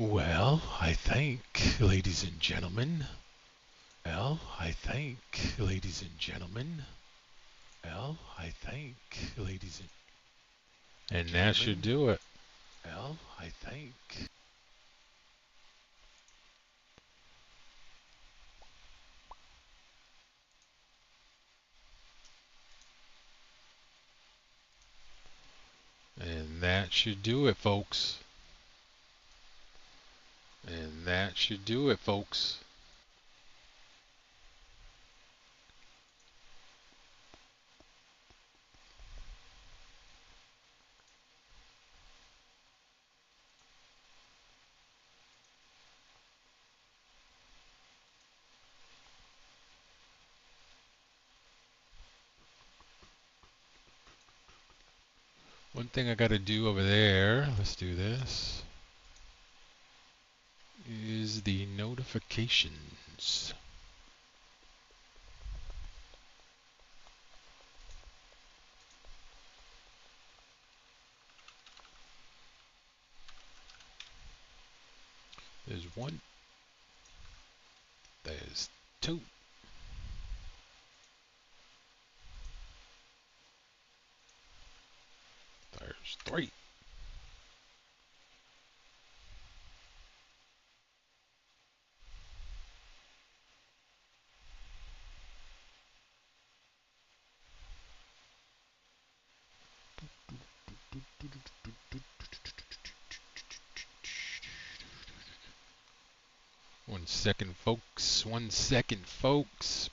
Well, I think, ladies and gentlemen. Well, I think, ladies and gentlemen. Well, I think, ladies and that should do it. Well, I think. And that should do it, folks. And that should do it, folks. One thing I gotta do over there, let's do this, is the notifications. There's one, there's two, there's three. One second, folks. 1 second, folks.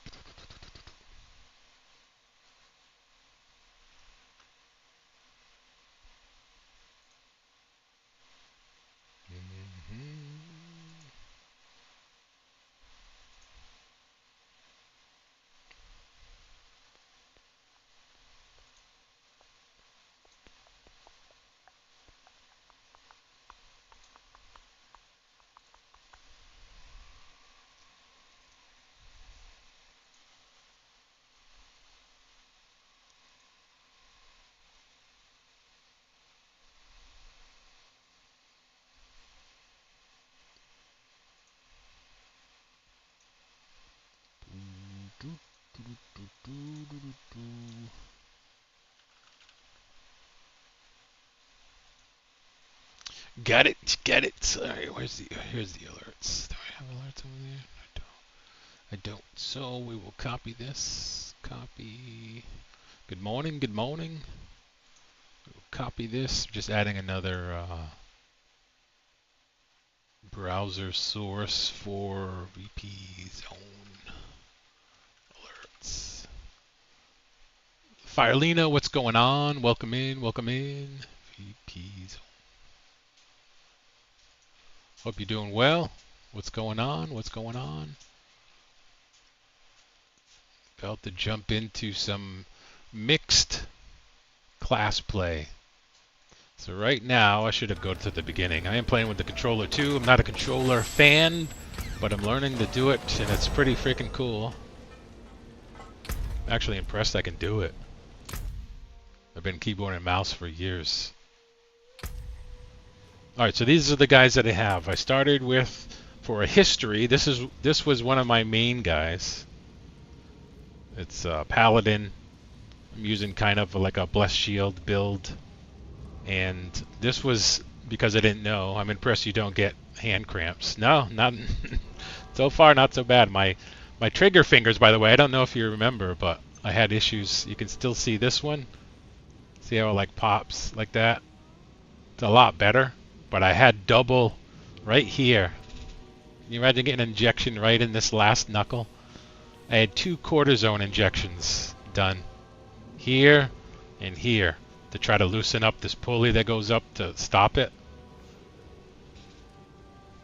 Got it, got it. Sorry, here's the alerts. Do I have alerts over there? I don't. So we will copy this. Copy. Good morning, good morning. We'll copy this. Just adding another browser source for VP zone alerts. Firelina, what's going on? Welcome in, welcome in. VP zone. Hope you're doing well. What's going on? What's going on? About to jump into some mixed class play. So right now, I should have gone to the beginning. I am playing with the controller too. I'm not a controller fan, but I'm learning to do it, and it's pretty freaking cool. I'm actually impressed I can do it. I've been keyboard and mouse for years. Alright, so these are the guys that I have. I started with, for a history, this was one of my main guys. It's Paladin. I'm using kind of like a Blessed Shield build. And this was because I didn't know. I'm impressed you don't get hand cramps. No, not so far, not so bad. My trigger fingers, by the way, I don't know if you remember, but I had issues. You can still see this one. See how it like pops like that? It's a lot better. But I had double right here. Can you imagine getting an injection right in this last knuckle? I had 2 cortisone injections done. Here and here. To try to loosen up this pulley that goes up to stop it.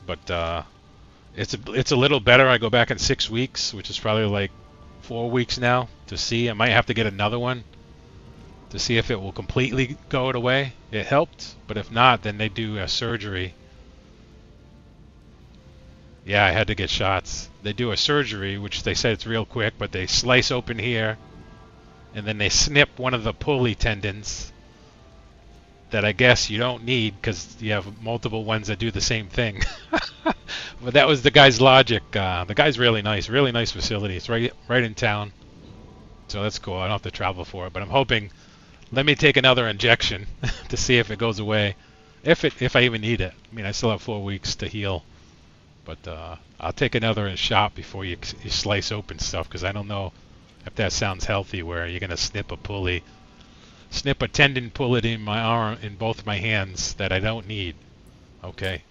But it's a little better. I go back in 6 weeks, which is probably like 4 weeks now, to see. I might have to get another one to see if it will completely go away. It helped, but if not, then they do a surgery. Yeah, I had to get shots. They do a surgery, which they said it's real quick, but they slice open here, and then they snip one of the pulley tendons. that I guess you don't need because you have multiple ones that do the same thing. But that was the guy's logic. The guy's really nice facility. It's right in town, so that's cool. I don't have to travel for it. But I'm hoping. Let me take another injection to see if it goes away, if I even need it. I mean, I still have 4 weeks to heal, but I'll take another shot before you slice open stuff because I don't know if that sounds healthy. Where you're gonna snip a tendon, pull it in my arm, in both my hands that I don't need. Okay.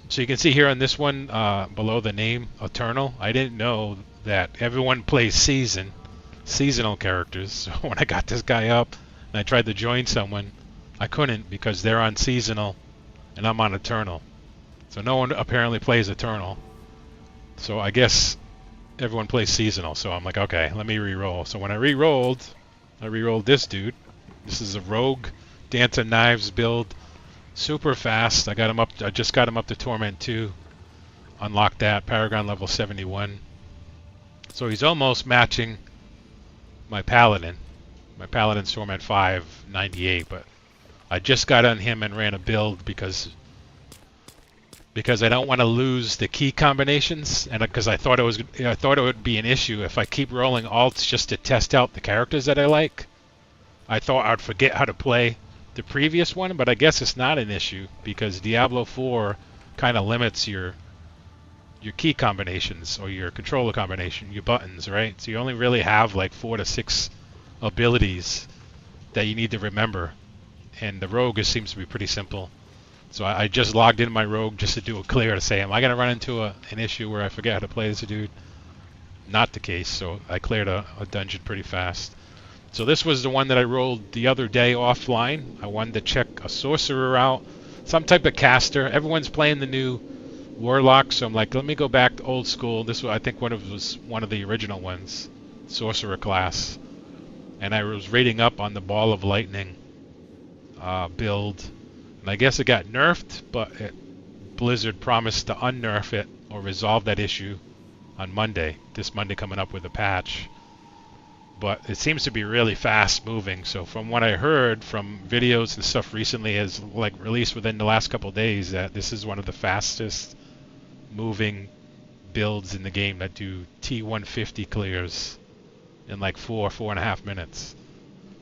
So you can see here on this one below the name Eternal, I didn't know that everyone plays seasonal characters. So when I got this guy up and I tried to join someone, I couldn't because they're on seasonal and I'm on Eternal. So no one apparently plays Eternal. So I guess everyone plays seasonal. So I'm like, okay, let me re-roll. So when I re-rolled this dude. This is a rogue Dance of Knives build. Super fast. I just got him up to Torment 2. Unlocked that. Paragon level 71. So he's almost matching my Paladin. My Paladin's Torment 5, 98, but I just got on him and ran a build because I don't want to lose the key combinations, and because I thought it would be an issue if I keep rolling alts just to test out the characters that I like. I thought I'd forget how to play the previous one, but I guess it's not an issue because Diablo 4 kind of limits your key combinations or your controller combination, your buttons, right? So you only really have like 4 to 6 abilities that you need to remember, and the rogue seems to be pretty simple. So I just logged in my rogue just to do a clear to say, am I going to run into an issue where I forget how to play this dude? Not the case, so I cleared a dungeon pretty fast. So this was the one that I rolled the other day offline. I wanted to check a sorcerer out, some type of caster. Everyone's playing the new warlock, so I'm like, let me go back to old school. This was, I think, was one of the original ones, sorcerer class. And I was reading up on the Ball of Lightning build, and I guess it got nerfed, but Blizzard promised to unnerf it or resolve that issue on Monday. This Monday coming up with a patch. But it seems to be really fast moving. So from what I heard from videos and stuff recently, has like released within the last couple of days, that this is one of the fastest moving builds in the game that do T150 clears in like 4.5 minutes.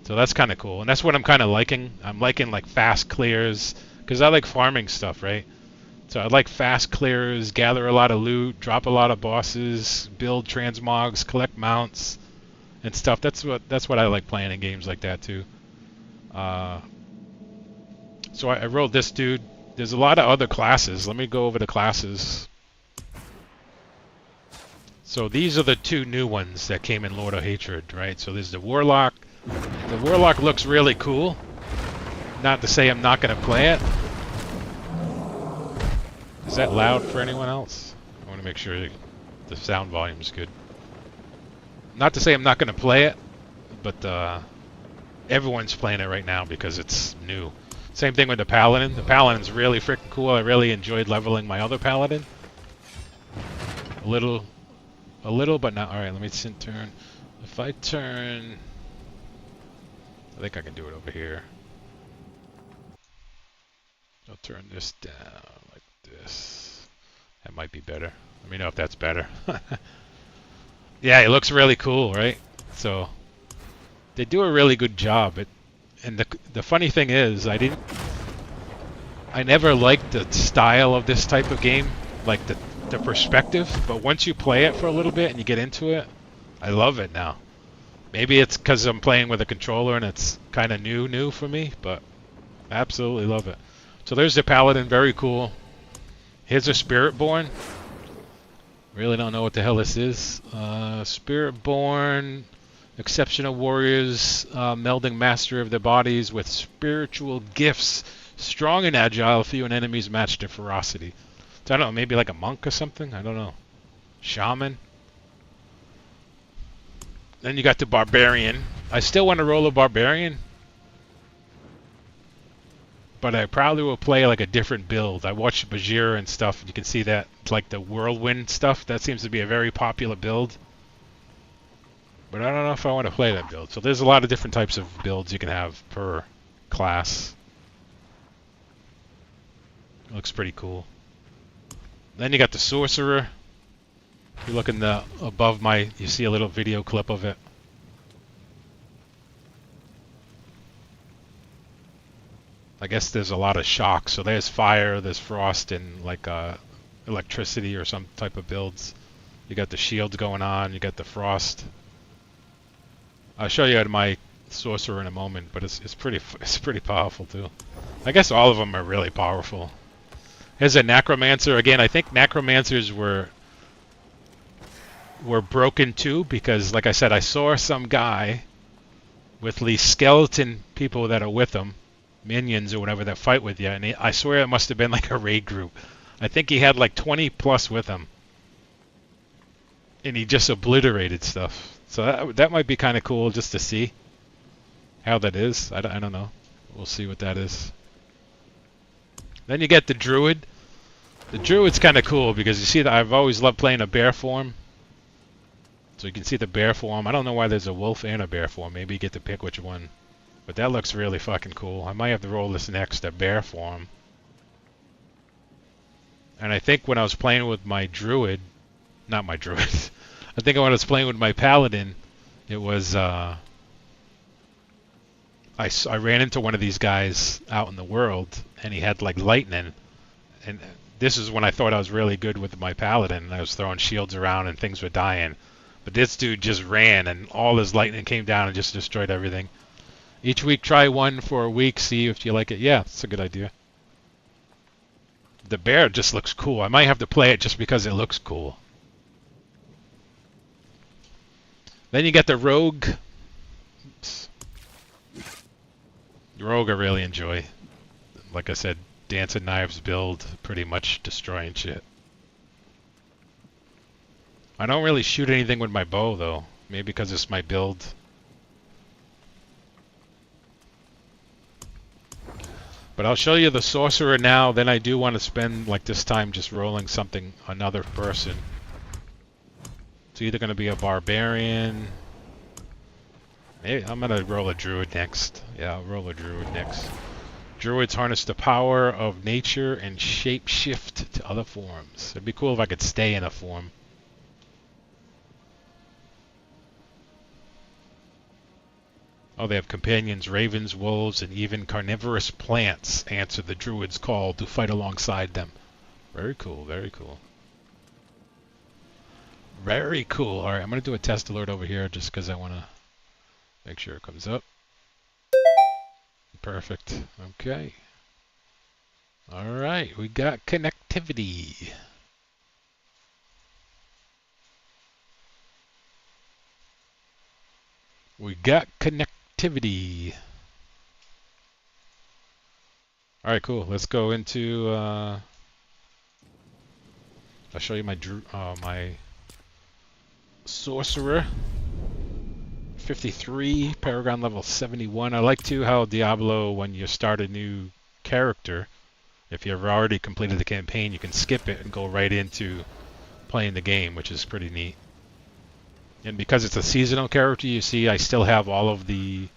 So that's kind of cool, and that's what I'm kind of liking. I'm liking like fast clears because I like farming stuff, right? So I like fast clears, gather a lot of loot, drop a lot of bosses, build transmogs, collect mounts and stuff. That's what I like playing in games like that too. So I rolled this dude. There's a lot of other classes. Let me go over the classes. So these are the two new ones that came in Lord of Hatred, right? So there's the Warlock. The Warlock looks really cool. Not to say I'm not going to play it. Is that loud for anyone else? I want to make sure the sound volume is good. Not to say I'm not going to play it, but everyone's playing it right now because it's new. Same thing with the Paladin. The Paladin's really freaking cool. I really enjoyed leveling my other Paladin. A little, but not. All right, let me turn. If I turn, I think I can do it over here. I'll turn this down like this. That might be better. Let me know if that's better. Yeah, it looks really cool, right? So they do a really good job. And the funny thing is, I never liked the style of this type of game, like the perspective. But once you play it for a little bit and you get into it, I love it now. Maybe it's because I'm playing with a controller and it's kind of new for me, but I absolutely love it. So there's the Paladin, very cool. Here's a Spiritborn. Really don't know what the hell this is. Spiritborn, exceptional warriors, melding mastery of their bodies with spiritual gifts, strong and agile, few and enemies match their ferocity. So I don't know, maybe like a monk or something? I don't know. Shaman. Then you got the Barbarian. I still want to roll a Barbarian, but I probably will play like a different build. I watched Bajir and stuff. You can see that, like the Whirlwind stuff. That seems to be a very popular build. But I don't know if I want to play that build. So there's a lot of different types of builds you can have per class. Looks pretty cool. Then you got the sorcerer. If you look in the above my, you see a little video clip of it. I guess there's a lot of shock. So there's fire, there's frost, and like electricity or some type of builds. You got the shields going on. You got the frost. I'll show you my sorcerer in a moment, but it's pretty powerful too. I guess all of them are really powerful. Here's a necromancer again. I think necromancers were broken too because, like I said, I saw some guy with these skeleton people that are with him, minions or whatever that fight with you, and I swear it must have been like a raid group. I think he had like 20 plus with him, and he just obliterated stuff. So that might be kind of cool just to see how that is. I don't know. We'll see what that is. Then you get the druid. The druid's kind of cool because you see that I've always loved playing a bear form. So you can see the bear form. I don't know why there's a wolf and a bear form. Maybe you get to pick which one. But that looks really fucking cool. I might have to roll this next, a bear form. And I think when I was playing with my druid, not my druid, I think when I was playing with my paladin, it was, I ran into one of these guys out in the world, and he had like lightning. And this is when I thought I was really good with my paladin, and I was throwing shields around and things were dying. But this dude just ran, and all his lightning came down and just destroyed everything. Each week, try one for a week, see if you like it. Yeah, it's a good idea. The bear just looks cool. I might have to play it just because it looks cool. Then you get the rogue. Oops. The rogue I really enjoy. Like I said, dancing knives build, pretty much destroying shit. I don't really shoot anything with my bow though. Maybe because it's my build. But I'll show you the sorcerer now. Then I do want to spend like this time just rolling something, another person. It's either going to be a barbarian. Maybe I'm going to roll a druid next. Yeah, I'll roll a druid next. Druids harness the power of nature and shape shift to other forms. It'd be cool if I could stay in a form. Oh, they have companions, ravens, wolves, and even carnivorous plants answer the druid's call to fight alongside them. Very cool, very cool. Very cool. Alright, I'm going to do a test alert over here just because I want to make sure it comes up. Perfect. Okay. Alright, we got connectivity. We got connectivity. Alright, cool. Let's go into, I'll show you my my sorcerer. 53, Paragon level 71. I like too how Diablo, when you start a new character, if you've already completed the campaign, you can skip it and go right into playing the game, which is pretty neat. And because it's a seasonal character, you see I still have all of the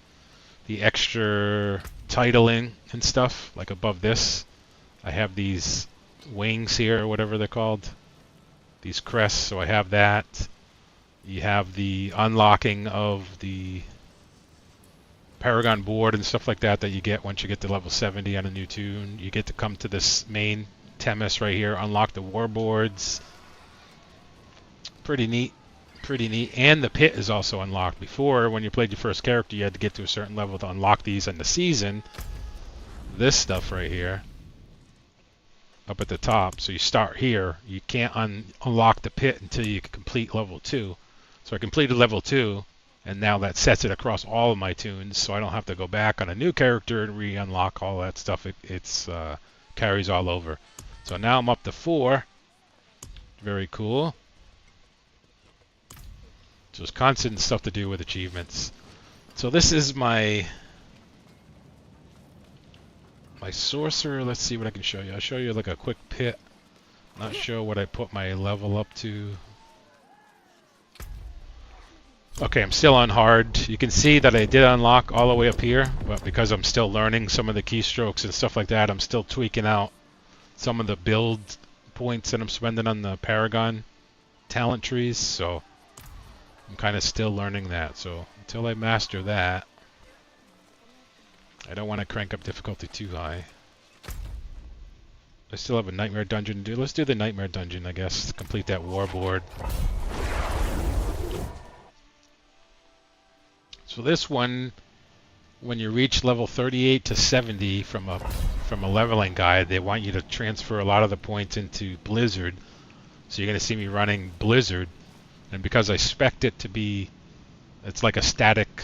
extra titling and stuff, like above this. I have these wings here, or whatever they're called. These crests, so I have that. You have the unlocking of the Paragon board and stuff like that that you get once you get to level 70 on a new tune. You get to come to this main Temis right here, unlock the war boards. Pretty neat. Pretty neat. And the pit is also unlocked. Before, when you played your first character, you had to get to a certain level to unlock these in the season. This stuff right here, up at the top. So you start here. You can't unlock the pit until you complete level 2. So I completed level 2, and now that sets it across all of my tunes, so I don't have to go back on a new character and re-unlock all that stuff. It's carries all over. So now I'm up to 4. Very cool. So it's constant stuff to do with achievements. So this is my sorcerer. Let's see what I can show you. I'll show you like a quick pit. Not sure what I put my level up to. Okay, I'm still on hard. You can see that I did unlock all the way up here, but because I'm still learning some of the keystrokes and stuff like that, I'm still tweaking out some of the build points that I'm spending on the Paragon talent trees, so I'm kind of still learning that. So until I master that, I don't want to crank up difficulty too high. I still have a nightmare dungeon to do. Let's do the nightmare dungeon, I guess, to complete that warboard. So this one, when you reach level 38 to 70 from a leveling guide, they want you to transfer a lot of the points into Blizzard. So you're going to see me running Blizzard, and because I spec'd it to be, it's like a static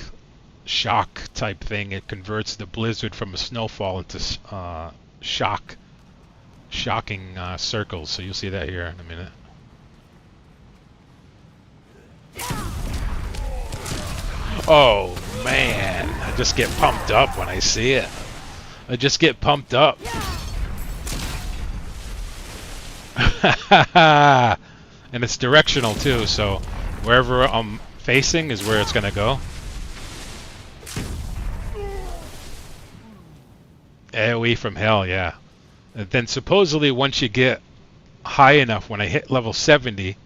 shock type thing, it converts the Blizzard from a snowfall into shocking circles. So you'll see that here in a minute. Oh man, I just get pumped up when I see it. I just get pumped up. And it's directional too, so wherever I'm facing is where it's gonna go. AoE from hell, yeah. And then supposedly once you get high enough, when I hit level 70,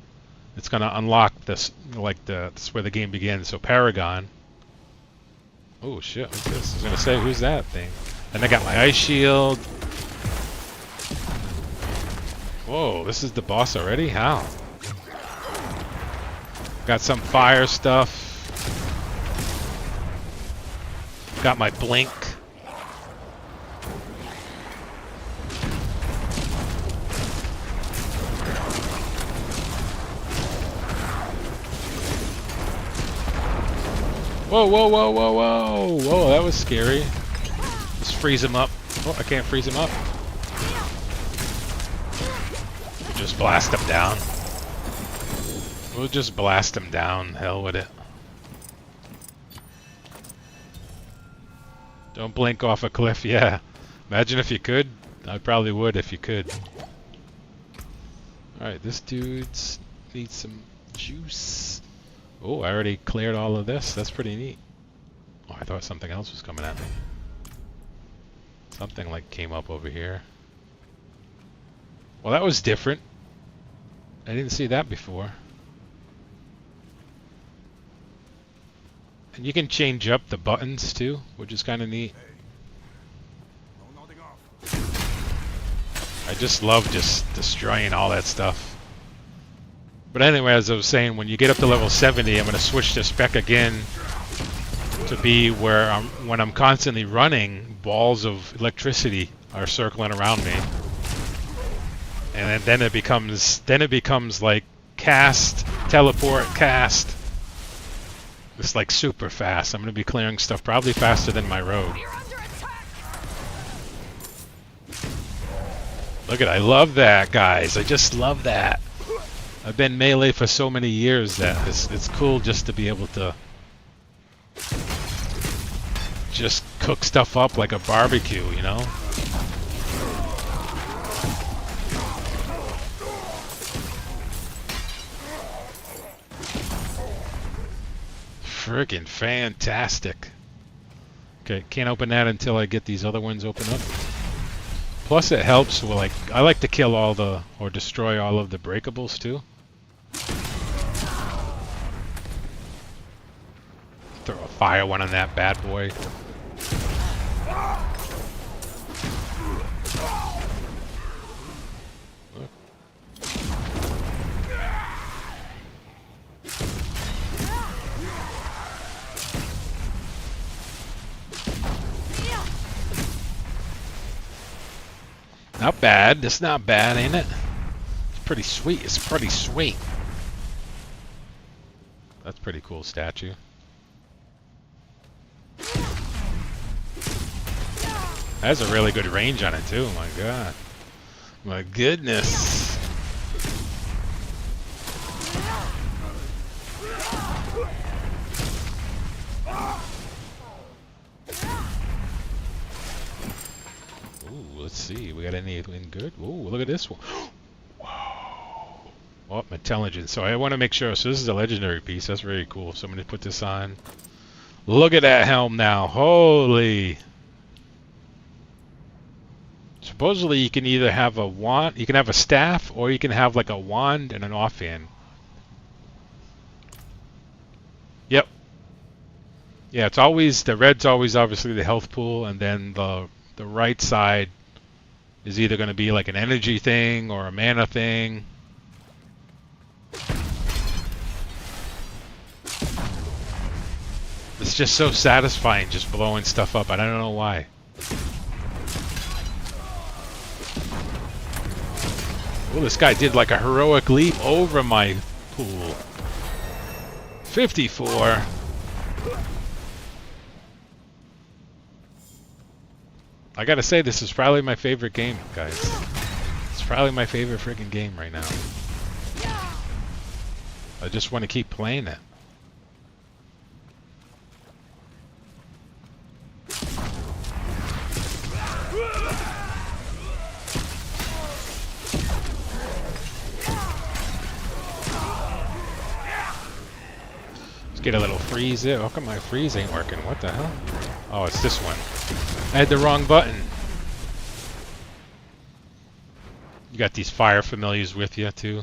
it's gonna unlock this, like this is where the game begins. So Paragon. Oh shit! What's this? I was gonna say, who's that thing? And I got my ice shield. Whoa! This is the boss already? How? Got some fire stuff. Got my blink. Whoa, whoa, whoa, whoa, whoa! Whoa, that was scary. Just freeze him up. Oh, I can't freeze him up. Just blast him down. We'll just blast him down. Hell with it. Don't blink off a cliff, yeah. Imagine if you could. I probably would if you could. Alright, this dude's needs some juice. Oh, I already cleared all of this. That's pretty neat. Oh, I thought something else was coming at me. Something like came up over here. Well, that was different. I didn't see that before. And you can change up the buttons too, which is kind of neat. I just love just destroying all that stuff. But anyway, as I was saying, when you get up to level 70, I'm going to switch to spec again to be where when I'm constantly running, balls of electricity are circling around me. And then it becomes like cast, teleport, cast. It's like super fast. I'm going to be clearing stuff probably faster than my road. Look at, I love that, guys. I just love that. I've been melee for so many years that it's cool just to be able to just cook stuff up like a barbecue, you know? Friggin' fantastic. Okay, can't open that until I get these other ones open up. Plus it helps, well, like, I like to kill all the, or destroy all of the breakables too. Throw a fire one on that bad boy. Not bad. It's not bad, ain't it? It's pretty sweet. It's pretty sweet. That's a pretty cool statue. Has a really good range on it too. My God. My goodness. Ooh, let's see. We got anything good? Ooh, look at this one. Whoa. Oh, intelligence. So I want to make sure. So this is a legendary piece. That's very cool. So I'm going to put this on. Look at that helm now. Holy. Supposedly you can either have a wand, you can have a staff, or you can have like a wand and an offhand. Yep. Yeah, it's always, the red's always obviously the health pool, and then the right side is either going to be like an energy thing or a mana thing. It's just so satisfying just blowing stuff up. I don't know why. Well, this guy did like a heroic leap over my pool. 54. I gotta say, this is probably my favorite game, guys. It's probably my favorite freaking game right now. I just want to keep playing it. Let's get a little freeze there. How come my freeze ain't working? What the hell? Oh, it's this one. I had the wrong button. You got these fire familiars with you too.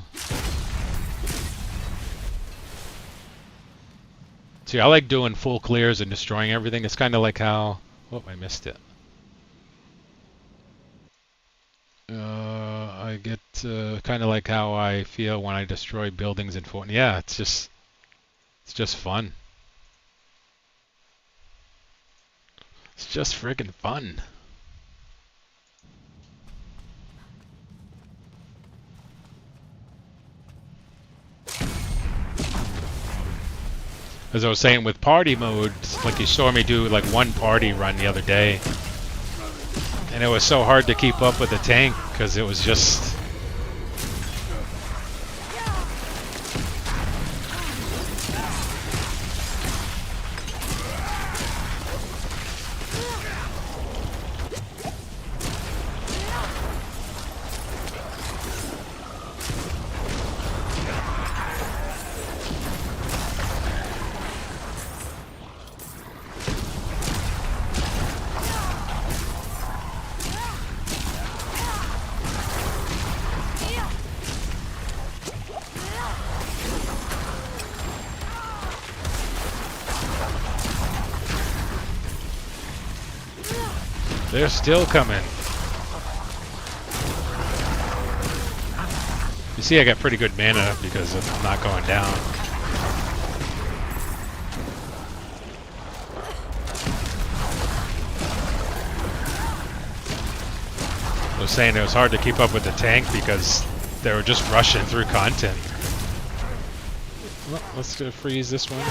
See, I like doing full clears and destroying everything. It's kind of like how... Oh, I missed it. I get kind of like how I feel when I destroy buildings in Fortnite. Yeah, it's just fun. It's just friggin' fun. As I was saying with party mode, like you saw me do like one party run the other day, and it was so hard to keep up with the tank because it was just... They're still coming. You see, I got pretty good mana because I'm not going down. I was saying it was hard to keep up with the tank because they were just rushing through content. Well, let's go freeze this one.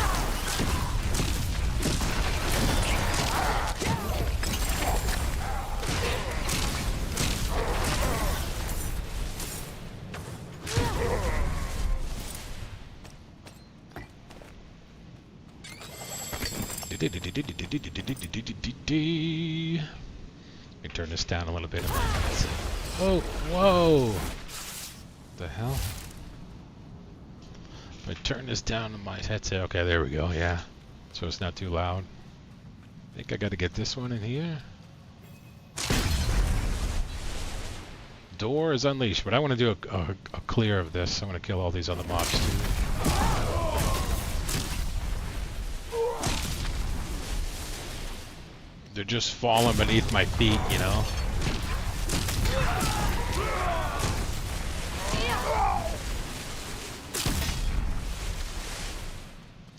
Let me turn this down a little bit. Whoa, whoa! What the hell? If I turn this down to my headset, okay, there we go, yeah. So it's not too loud. I think I gotta get this one in here. Door is unleashed, but I want to do a clear of this. I want to kill all these other mobs too. They're just falling beneath my feet, you know?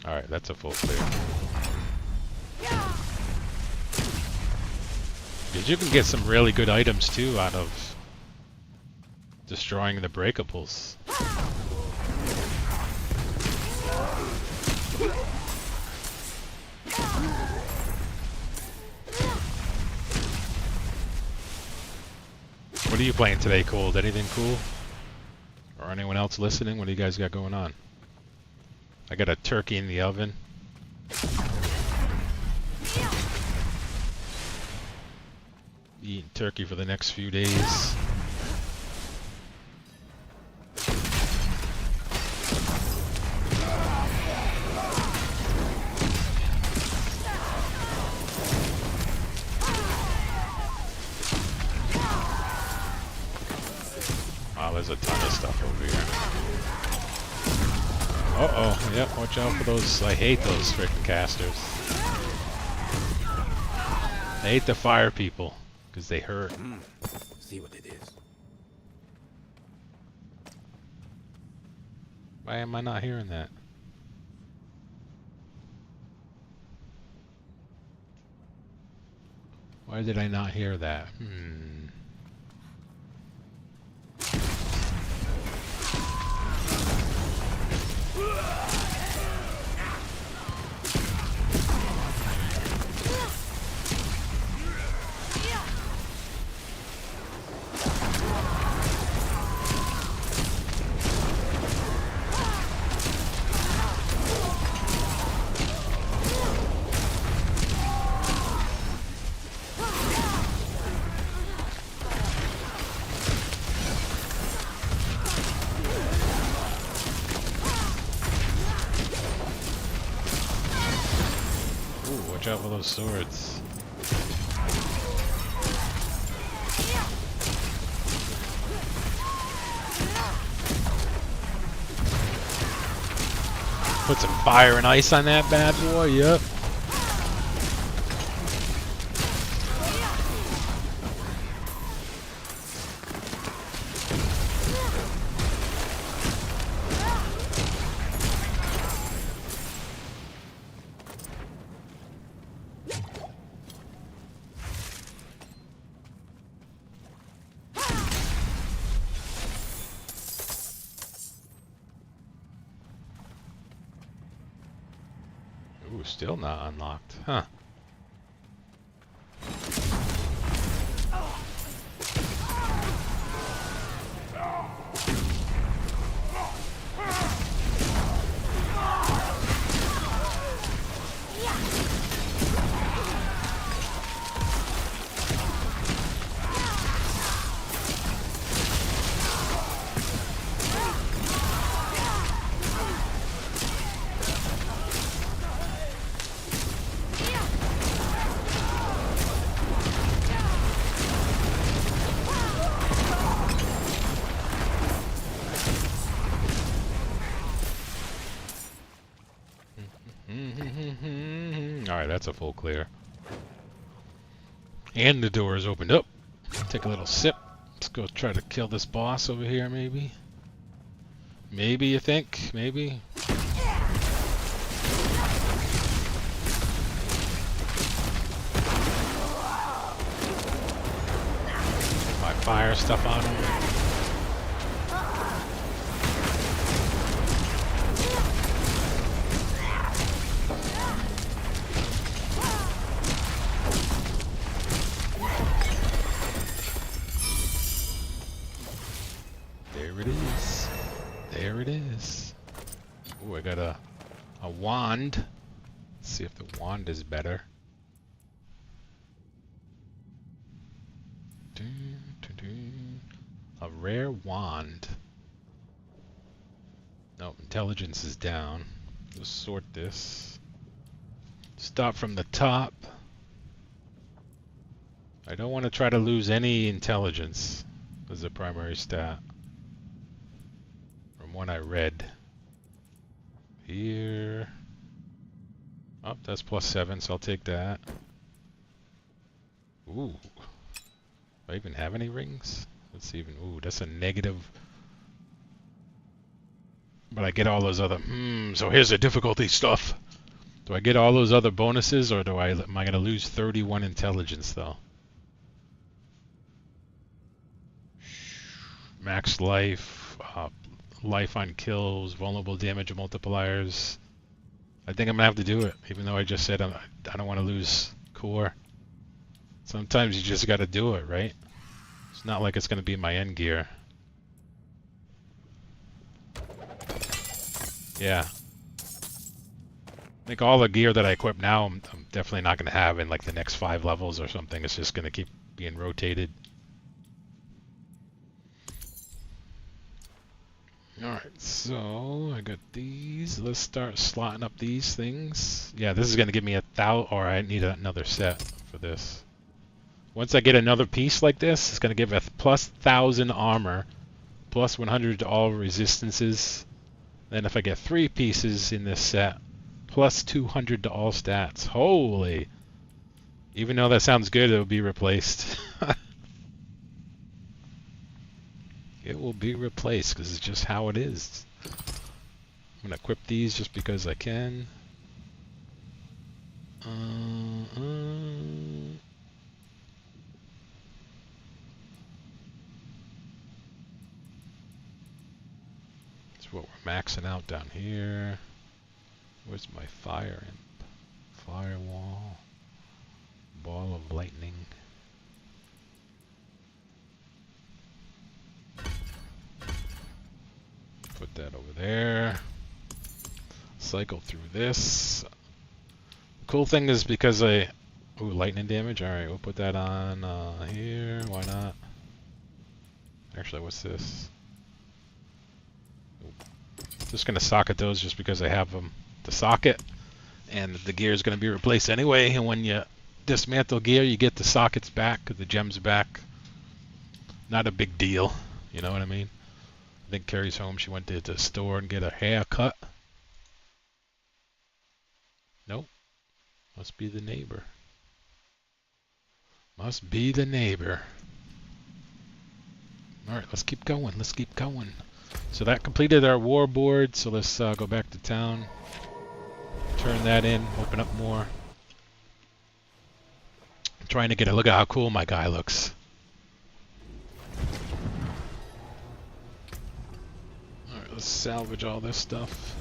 Alright, that's a full clear. Because you can get some really good items too out of destroying the breakables. What are you playing today, Cold? Anything cool? Or anyone else listening? What do you guys got going on? I got a turkey in the oven. Eating turkey for the next few days. Uh-oh. Yep, watch out for those. I hate those freaking casters. I hate the fire people, because they hurt. See what it is. Why am I not hearing that? Why did I not hear that? Watch out for those swords. Put some fire and ice on that bad boy, yep. Ooh, still not unlocked, huh? Alright, that's a full clear. And the door is opened up. Take a little sip. Let's go try to kill this boss over here, maybe. Maybe, you think? Maybe? My fire stuff on him. There it is. Ooh, I got a wand. Let's see if the wand is better. A rare wand. No, intelligence is down. Let's sort this. Start from the top. I don't want to try to lose any intelligence as a primary stat. One I read here. Oh, that's +7, so I'll take that. Ooh. Do I even have any rings? Let's see even. Ooh, that's a negative. But I get all those other. So here's the difficulty stuff. Do I get all those other bonuses, or am I going to lose 31 intelligence though? Max life. Life on kills, vulnerable damage multipliers. I think I'm gonna have to do it, even though I just said I don't want to lose core. Sometimes you just gotta do it, right? It's not like it's gonna be my end gear. Yeah. I think all the gear that I equip now, I'm definitely not gonna have in like the next 5 levels or something. It's just gonna keep being rotated. Alright, so I got these. Let's start slotting up these things. Yeah, this is going to give me 1,000, or I need another set for this. Once I get another piece like this, it's going to give a +1,000 armor, +100 to all resistances. Then if I get 3 pieces in this set, plus 200 to all stats. Holy! Even though that sounds good, it will be replaced. It will be replaced because it's just how it is. I'm going to equip these just because I can. That's what we're maxing out down here. Where's my fire imp? Firewall. Ball of lightning. Put that over there. Cycle through this. Cool thing is because I... Ooh, lightning damage? Alright, we'll put that on here. Why not? Actually, what's this? Just going to socket those just because I have them to socket. And the gear is going to be replaced anyway. And when you dismantle gear, you get the sockets back, the gems back. Not a big deal. You know what I mean? I think Carrie's home. She went to the store and get her hair cut. Nope. Must be the neighbor. Must be the neighbor. Alright, let's keep going. Let's keep going. So that completed our war board. So let's go back to town. Turn that in. Open up more. I'm trying to get a look at how cool my guy looks. Alright, let's salvage all this stuff.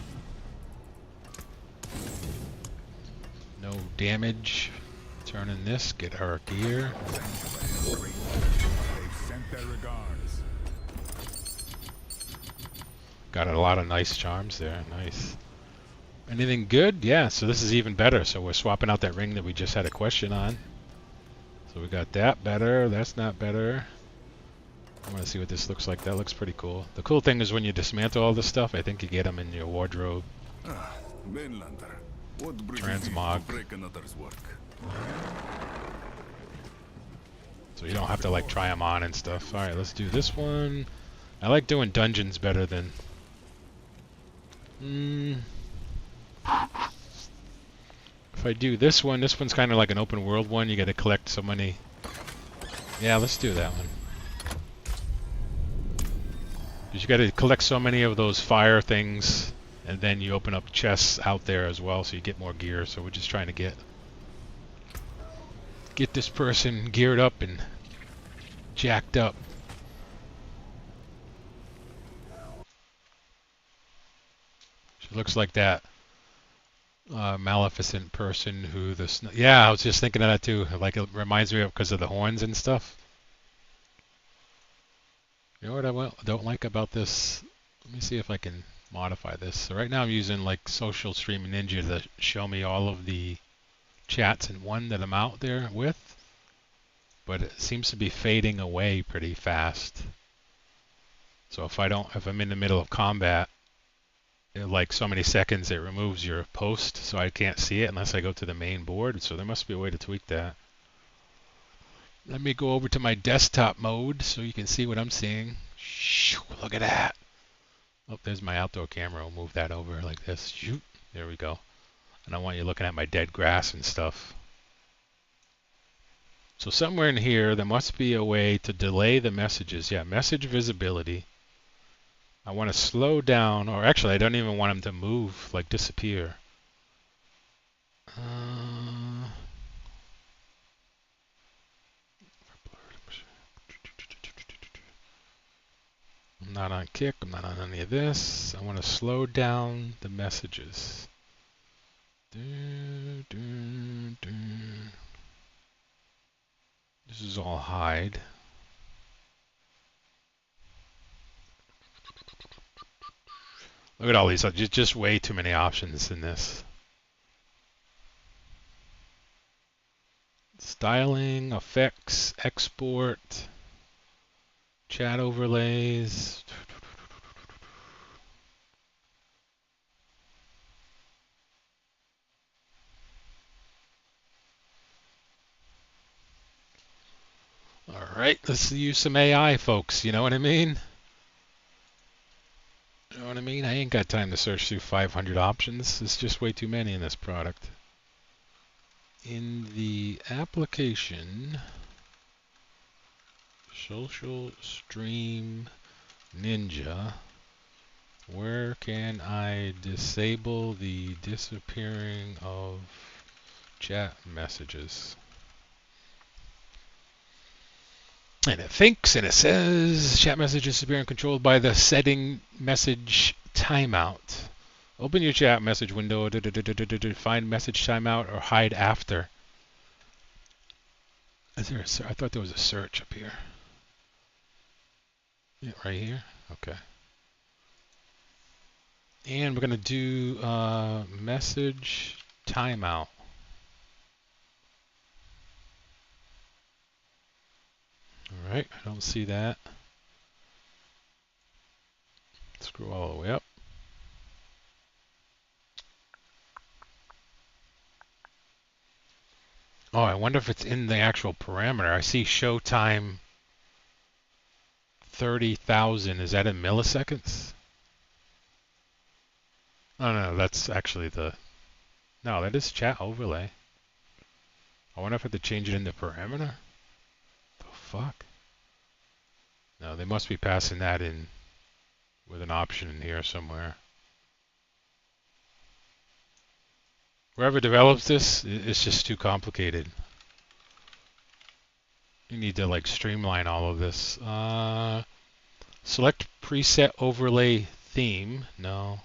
No damage. Turn in this. Get our gear. Got a lot of nice charms there. Nice. Anything good? Yeah, so this is even better. So we're swapping out that ring that we just had a question on. So we got that better. That's not better. I want to see what this looks like. That looks pretty cool. The cool thing is when you dismantle all this stuff, I think you get them in your wardrobe. Transmog. So you don't have to like try them on and stuff. Alright, let's do this one. I like doing dungeons better than... If I do this one's kind of like an open world one. You got to collect so many... Yeah, let's do that one. Because you got to collect so many of those fire things, and then you open up chests out there as well, so you get more gear. So we're just trying to get this person geared up and jacked up. She looks like that Maleficent person who yeah, I was just thinking of that too. Like it reminds me of because of the horns and stuff. You know what I don't like about this? Let me see if I can modify this. So right now I'm using like Social Stream Ninja to show me all of the chats in one that I'm out there with, but it seems to be fading away pretty fast. So if I'm in the middle of combat, like so many seconds, it removes your post, so I can't see it unless I go to the main board. So there must be a way to tweak that. Let me go over to my desktop mode so you can see what I'm seeing. Look at that. Oh, there's my outdoor camera. We'll move that over like this. Shoot. There we go. And I want you looking at my dead grass and stuff. So somewhere in here, there must be a way to delay the messages. Yeah, message visibility. I want to slow down, or actually I don't even want them to move, like disappear. I'm not on kick, I'm not on any of this. I want to slow down the messages. This is all hide. Look at all these, just way too many options in this. Styling, effects, export, chat overlays. Alright, let's use some AI, folks. You know what I mean? You know what I I mean, I ain't got time to search through 500 options. It's just way too many in this product. In the application, Social Stream Ninja, where can I disable the disappearing of chat messages? And it thinks and it says chat messages disappearing controlled by the setting message timeout. Open your chat message window, find message timeout or hide after. Is there a I thought there was a search up here. Yeah, right here? Okay. And we're going to do message timeout. Alright, I don't see that. Scroll all the way up. Oh, I wonder if it's in the actual parameter. I see show time 30,000. Is that in milliseconds? Oh, no, that's actually the... No, that is chat overlay. I wonder if I have to change it in the parameter? The fuck? No, they must be passing that in with an option in here somewhere. Whoever develops this, it's just too complicated. You need to like streamline all of this. Select preset overlay theme. No.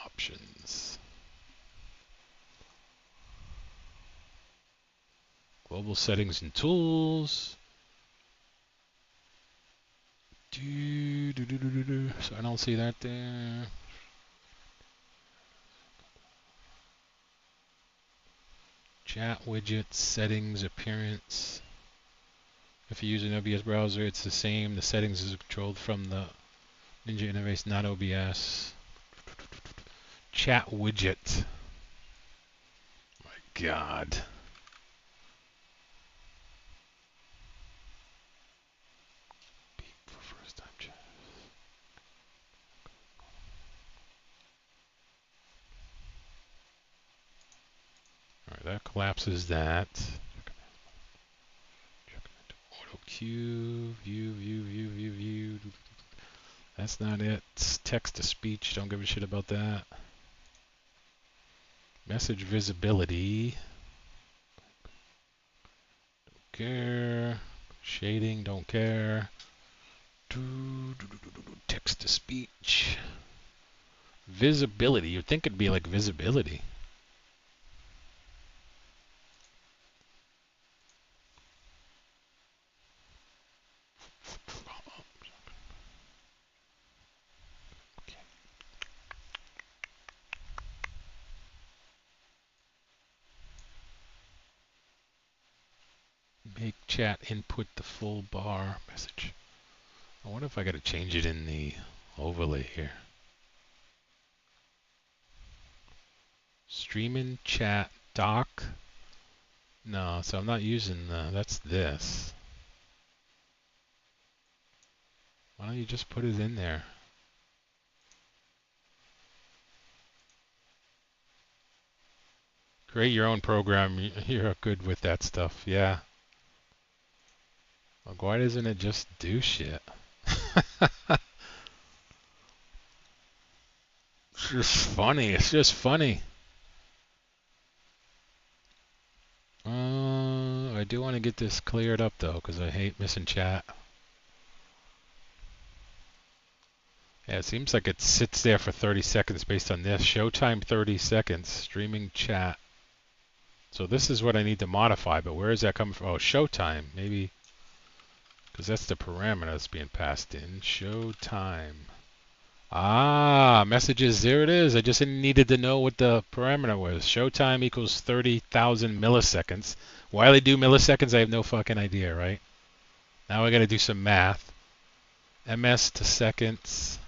Options. Global settings and tools. So I don't see that there. Chat widgets, settings, appearance. If you use an OBS browser, it's the same. The settings is controlled from the Ninja interface, not OBS. Chat widget. My God. Beep for first time chat. Alright, that collapses that. Auto cue, view. That's not it. Text to speech, don't give a shit about that. Message visibility. Don't care. Shading, don't care. Text to speech. Visibility, you'd think it'd be like visibility. Make chat input the full bar message. I wonder if I got to change it in the overlay here. Streaming chat doc. No, so I'm not using that's this. Why don't you just put it in there? Create your own program. You're good with that stuff. Yeah. Like, why doesn't it just do shit? It's just funny. It's just funny. I do want to get this cleared up though, because I hate missing chat. Yeah, it seems like it sits there for 30 seconds based on this. Showtime 30 seconds. Streaming chat. So this is what I need to modify, but where is that coming from? Oh, showtime. Maybe because that's the parameter that's being passed in. Showtime. Ah, messages. There it is. I just needed to know what the parameter was. Showtime equals 30,000 milliseconds. Why they do milliseconds, I have no fucking idea, right? Now I got to do some math. MS to seconds.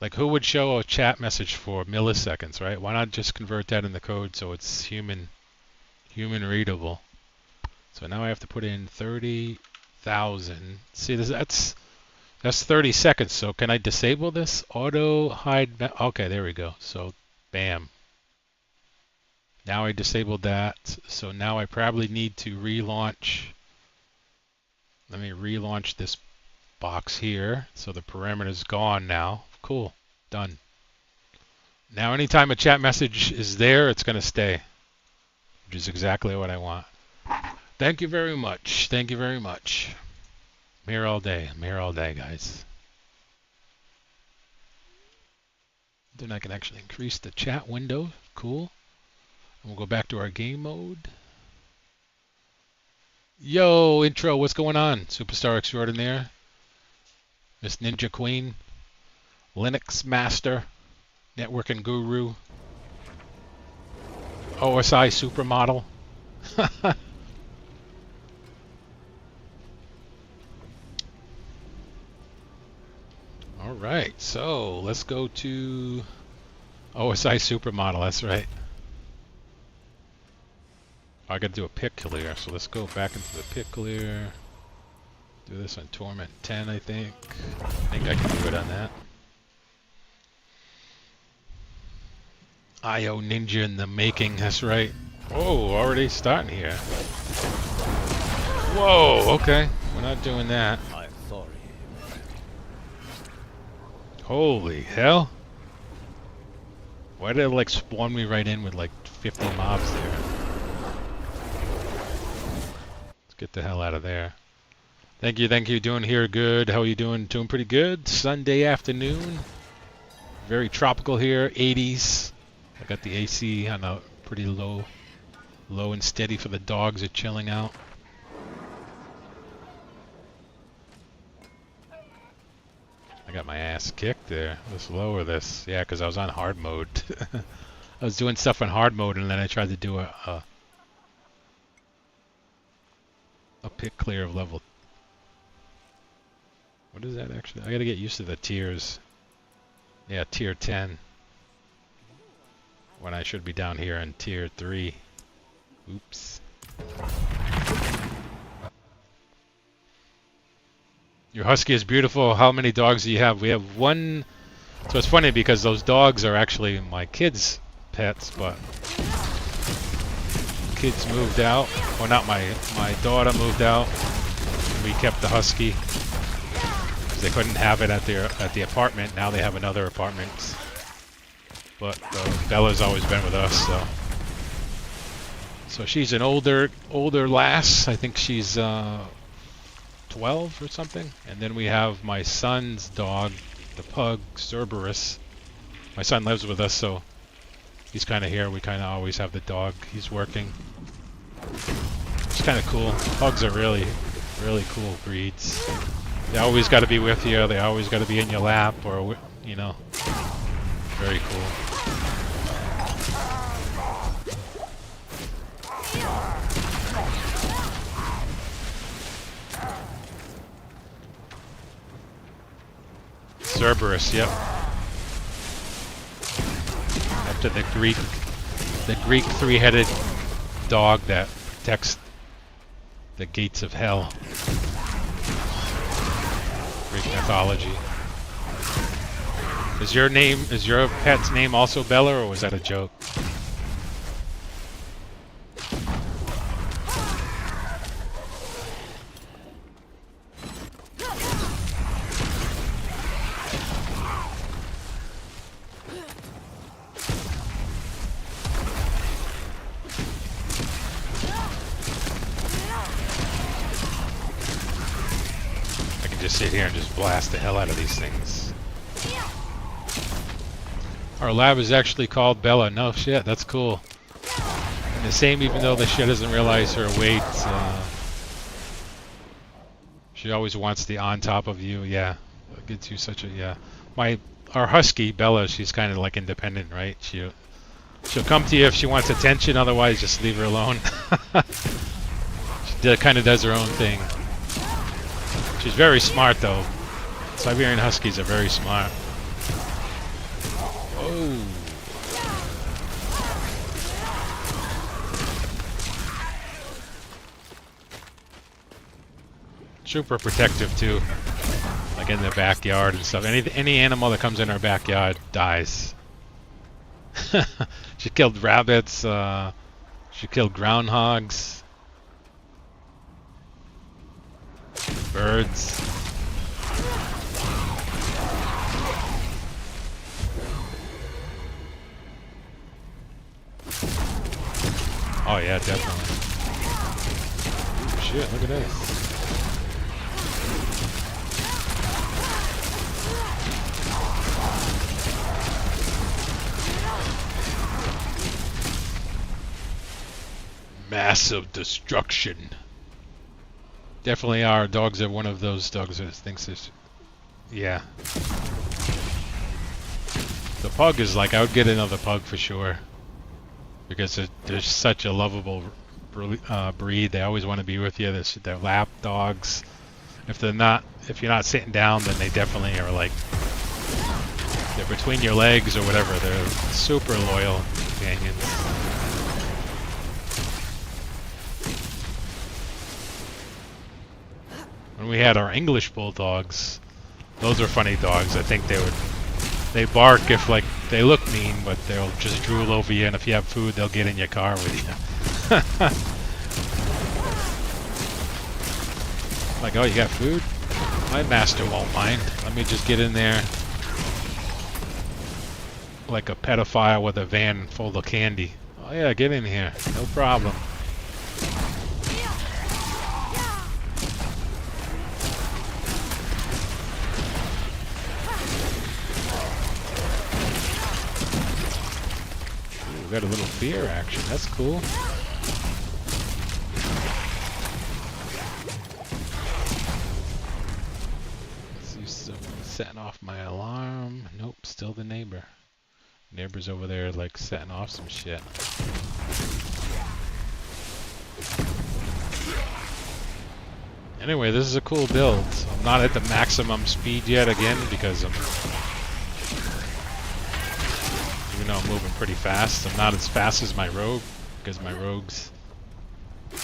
Like, who would show a chat message for milliseconds, right? Why not just convert that in the code so it's human readable? So now I have to put in 30,000. See, that's 30 seconds. So can I disable this? Auto hide. Okay, there we go. So, bam. Now I disabled that. So now I probably need to relaunch. Let me relaunch this box here. So the parameter is gone now. Cool. Done. Now anytime a chat message is there, it's going to stay, which is exactly what I want. Thank you very much. Thank you very much. I'm here all day. I'm here all day, guys. Then I can actually increase the chat window. Cool. And we'll go back to our game mode. Yo, intro, what's going on? Superstar extraordinaire, Miss Ninja Queen, Linux Master, Networking Guru, OSI Supermodel. All right, so let's go to OSI Supermodel. That's right. I got to do a pick clear, so let's go back into the pick clear. Do this on Torment 10, I think. I think I can do it on that. IO Ninja in the making, that's right. Whoa, already starting here. Whoa, okay. We're not doing that. I'm sorry. Holy hell. Why did it like spawn me right in with like 50 mobs there? Let's get the hell out of there. Thank you, thank you. Doing here good. How are you doing? Doing pretty good. Sunday afternoon. Very tropical here. 80s. I got the AC on a pretty low and steady for the dogs are chilling out. I got my ass kicked there. Let's lower this. Yeah, because I was on hard mode. I was doing stuff on hard mode and then I tried to do a pick clear of level. What is that actually? I gotta get used to the tiers. Yeah, tier 10. When I should be down here in tier 3. Oops. Your husky is beautiful. How many dogs do you have? We have one. So it's funny because those dogs are actually my kids' pets, but kids moved out. Well, not my daughter moved out. We kept the husky. They couldn't have it at the apartment. Now they have another apartment. But Bella's always been with us, so she's an older lass. I think she's 12 or something. And then we have my son's dog, the pug, Cerberus. My son lives with us, so he's kind of here. We kind of always have the dog. He's working. It's kind of cool. Pugs are really cool breeds. They always got to be with you. They always got to be in your lap, or you know, very cool. Cerberus, yep. After the Greek three-headed dog that protects the gates of hell. Greek mythology. Is your pet's name also Bella, or was that a joke? Sit here and just blast the hell out of these things. Our lab is actually called Bella. No shit, that's cool. And the same, even though the shit doesn't realize her weight. She always wants the on top of you. Yeah, it gets you such a yeah. Our husky Bella, she's kind of like independent, right? She'll come to you if she wants attention. Otherwise, just leave her alone. She kind of does her own thing. She's very smart, though. Siberian Huskies are very smart. Oh. Super protective too, like in the backyard and stuff. Any animal that comes in our backyard dies. She killed rabbits. She killed groundhogs, birds. Oh yeah, definitely. Shit, look at this. Massive destruction. Definitely our dogs are one of those dogs that thinks this. Yeah. The pug is like, I would get another pug for sure. Because they're such a lovable breed. They always want to be with you. They're lap dogs. If you're not sitting down, then they definitely are like, they're between your legs or whatever. They're super loyal companions. When we had our English bulldogs, those are funny dogs. I think they bark if like they look mean, but they'll just drool over you, and if you have food, they'll get in your car with you. Like, oh, you got food? My master won't mind. Let me just get in there like a pedophile with a van full of candy. Oh yeah, get in here. No problem. We got a little fear action. That's cool. Let's see, setting off my alarm. Nope, still the neighbor. Neighbor's over there, like setting off some shit. Anyway, this is a cool build. I'm not at the maximum speed yet again because I'm moving pretty fast. I'm not as fast as my rogue because my rogue's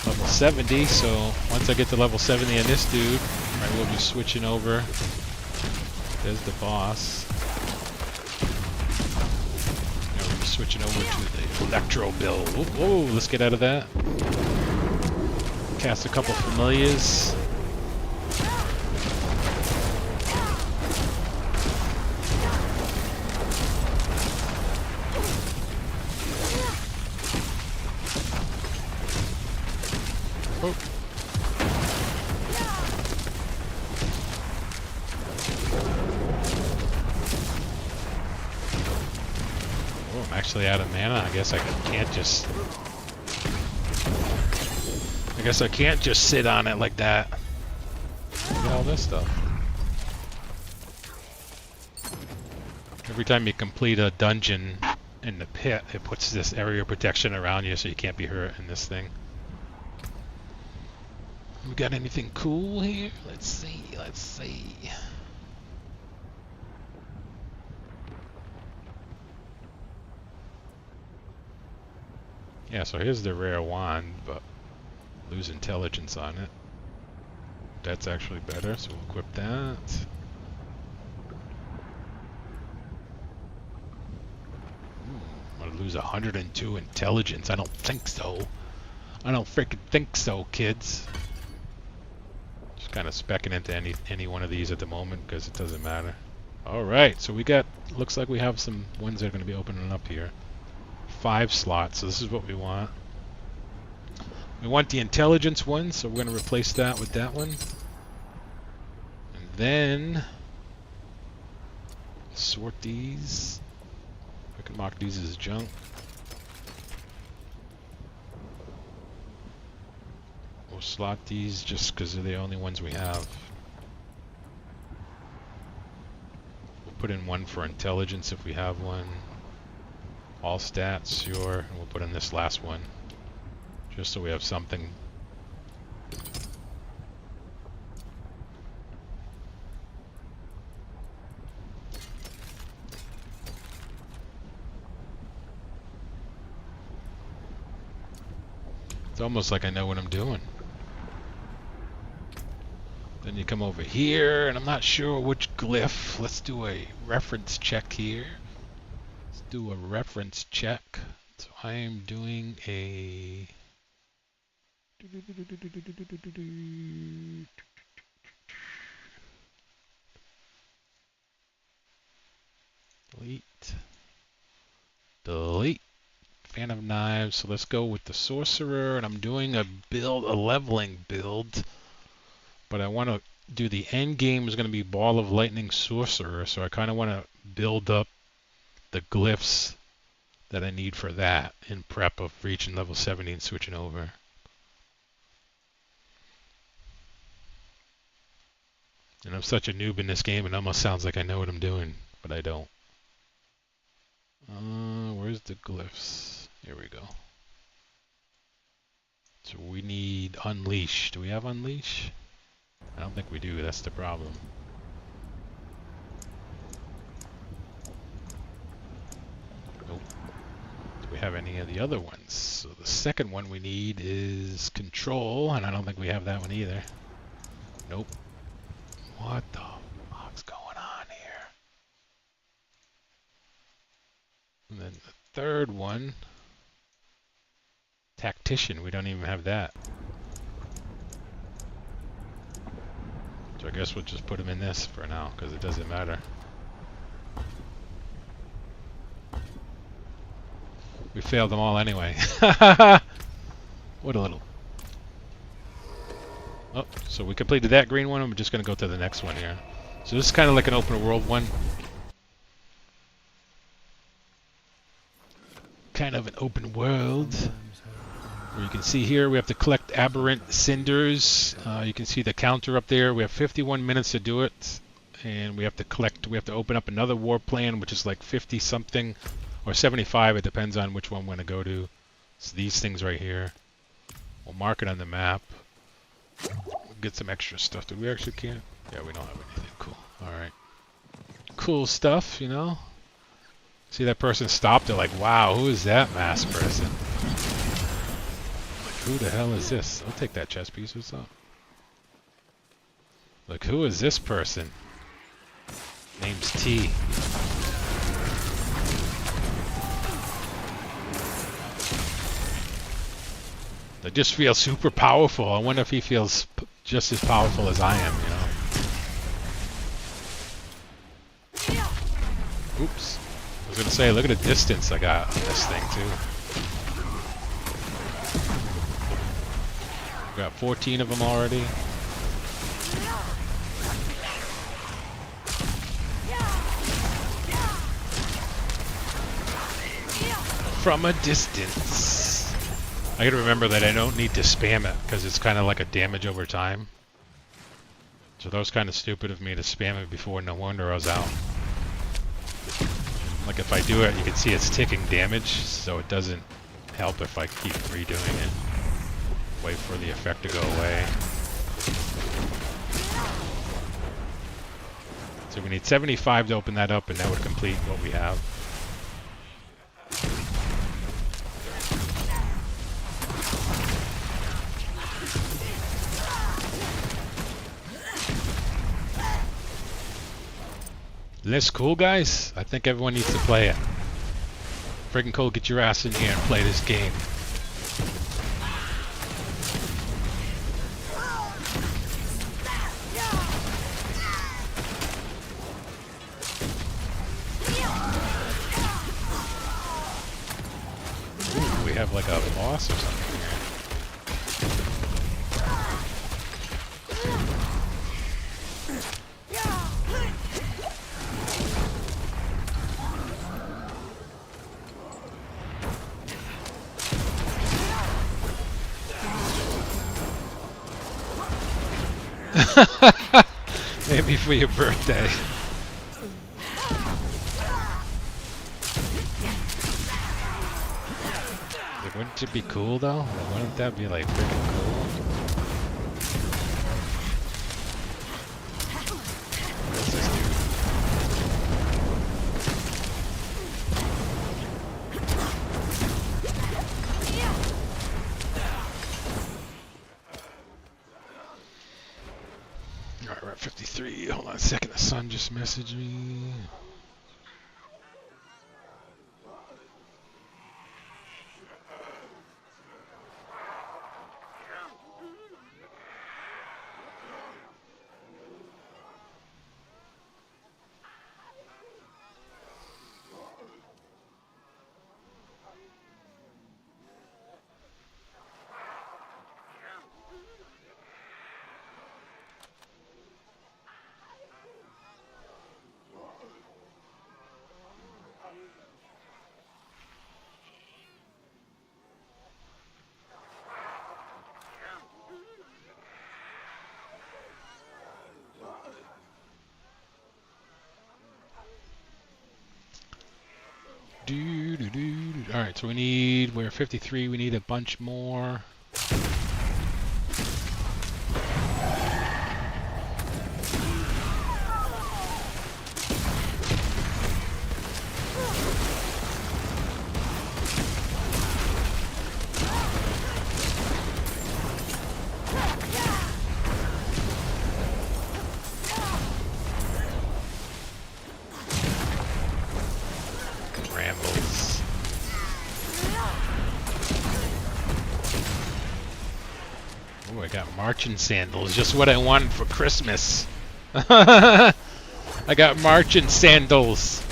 level 70, so once I get to level 70 on this dude, I will be switching over. There's the boss. Now we'll be switching over to the Electro build. Whoa, let's get out of that. Cast a couple familiars. Oh. Oh, I'm actually out of mana. I guess I can't just sit on it like that. Look at all this stuff. Every time you complete a dungeon in the pit, it puts this area protection around you so you can't be hurt in this thing. We got anything cool here? Let's see. Yeah, so here's the rare wand, but lose intelligence on it. That's actually better, so we'll equip that. I'm gonna lose 102 intelligence. I don't think so. I don't freaking think so, kids. Just kind of specking into any one of these at the moment because it doesn't matter. Alright, so we got, looks like we have some ones that are going to be opening up here. 5 slots, so this is what we want. We want the intelligence one, so we're going to replace that with that one. And then sort these. I can mark these as junk. We'll slot these just because they're the only ones we have. We'll put in one for intelligence if we have one. All stats, sure. And we'll put in this last one just so we have something. It's almost like I know what I'm doing. you come over here, and I'm not sure which glyph. Let's do a reference check here. Let's do a reference check. So I am doing a... Delete. Delete. Fan of Knives. So let's go with the Sorcerer, and I'm doing a build, a leveling build. But I want to do the end game is going to be Ball of Lightning Sorcerer, so I kind of want to build up the glyphs that I need for that in prep of reaching level 70 and switching over. And I'm such a noob in this game, it almost sounds like I know what I'm doing, but I don't. Where's the glyphs? Here we go. So we need Unleash. Do we have Unleash? I don't think we do, that's the problem. Nope. Do we have any of the other ones? So the second one we need is Control, and I don't think we have that one either. Nope. What the fuck's going on here? And then the third one, Tactician, we don't even have that. So I guess we'll just put him in this for now, because it doesn't matter. We failed them all anyway. What a little... Oh, so we completed that green one, and we're just going to go to the next one here. So this is kind of like an open world one. Kind of an open world. Where you can see here we have to collect aberrant cinders. You can see the counter up there. We have 51 minutes to do it. And we have to collect, we have to open up another war plan, which is like 50 something or 75. It depends on which one we want to go to. It's these things right here. We'll mark it on the map. We'll get some extra stuff. Do we actually can't? Yeah, we don't have anything. Cool. Alright. Cool stuff, you know? See that person stopped it like, wow, who is that masked person? Like, who the hell is this? I'll take that chess piece. What's up? Like, who is this person? Name's T. They just feel super powerful. I wonder if he feels just as powerful as I am, you know? Oops. I was going to say, look at the distance I got on this thing, too. We got 14 of them already. From a distance. I gotta remember that I don't need to spam it, because it's kind of like a damage over time. So that was kind of stupid of me to spam it before. No wonder I was out. Like if I do it, you can see it's ticking damage, so it doesn't help if I keep redoing it. Wait for the effect to go away. So we need 75 to open that up, and that would complete what we have. This cool, guys? I think everyone needs to play it. Friggin' cool, get your ass in here and play this game. Ooh, we have like a boss or something here. Maybe for your birthday. Like, wouldn't it be cool though? Wouldn't that be like freaking cool? What's this dude? Son just messaged me. Alright, so we're 53, we need a bunch more. Rambles. Oh, I got marching sandals, just what I wanted for Christmas. I got marching sandals.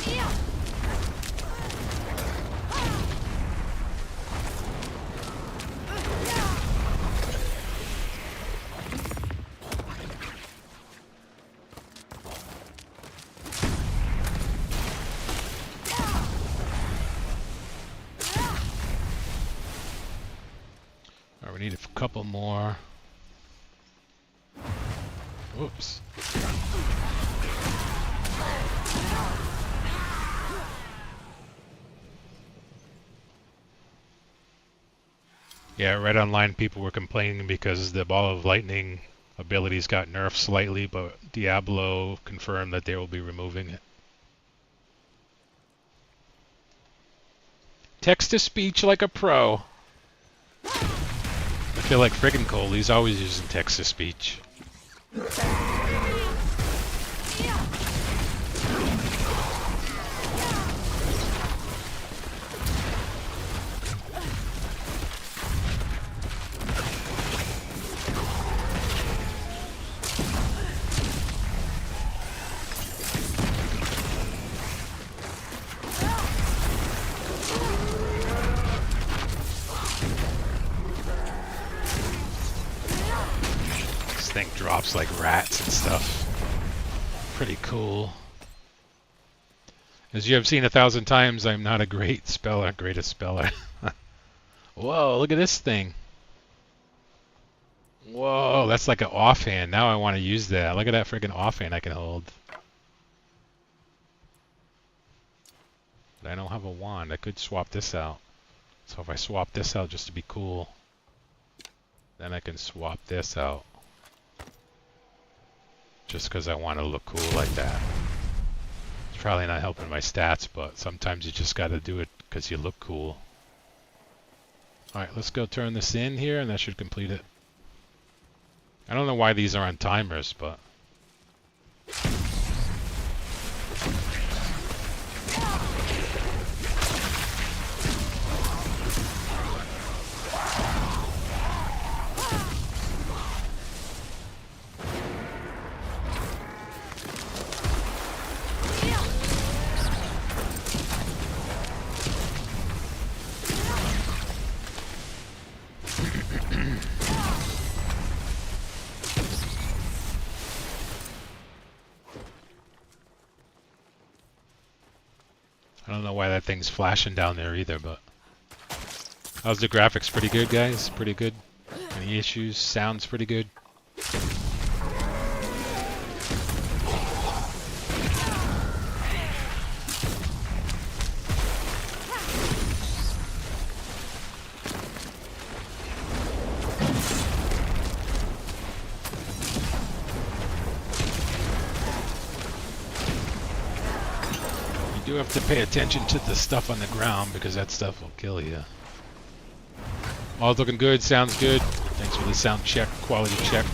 Alright, we need a couple more. Oops. Yeah, right online people were complaining because the ball of lightning abilities got nerfed slightly, but Diablo confirmed that they will be removing it. Text to speech like a pro. I feel like friggin' Cole, he's always using text to speech. Thing drops like rats and stuff. Pretty cool. As you have seen 1,000 times, I'm not a greatest speller. Whoa, look at this thing. Whoa, that's like an offhand. Now I want to use that. Look at that freaking offhand I can hold. But I don't have a wand. I could swap this out. So if I swap this out just to be cool, then I can swap this out. Just because I want to look cool like that. It's probably not helping my stats, but sometimes you just got to do it because you look cool. Alright, let's go turn this in here, and that should complete it. I don't know why these are on timers, but... I don't know why that thing's flashing down there either, but... How's the graphics? Pretty good, guys? Pretty good? Any issues? Sounds pretty good? You have to pay attention to the stuff on the ground because that stuff will kill you. All's looking good, sounds good. Thanks for the sound check, quality check.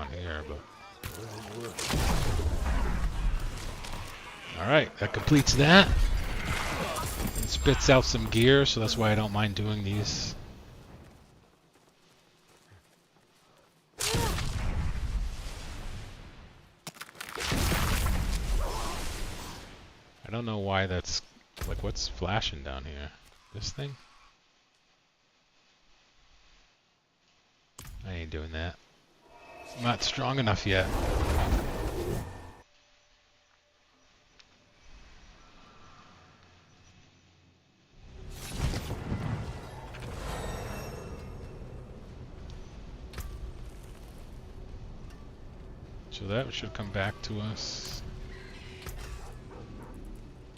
down here, but... Alright, that completes that. It spits out some gear, so that's why I don't mind doing these. I don't know why that's... Like, what's flashing down here? This thing? I ain't doing that. I'm not strong enough yet. So that should come back to us.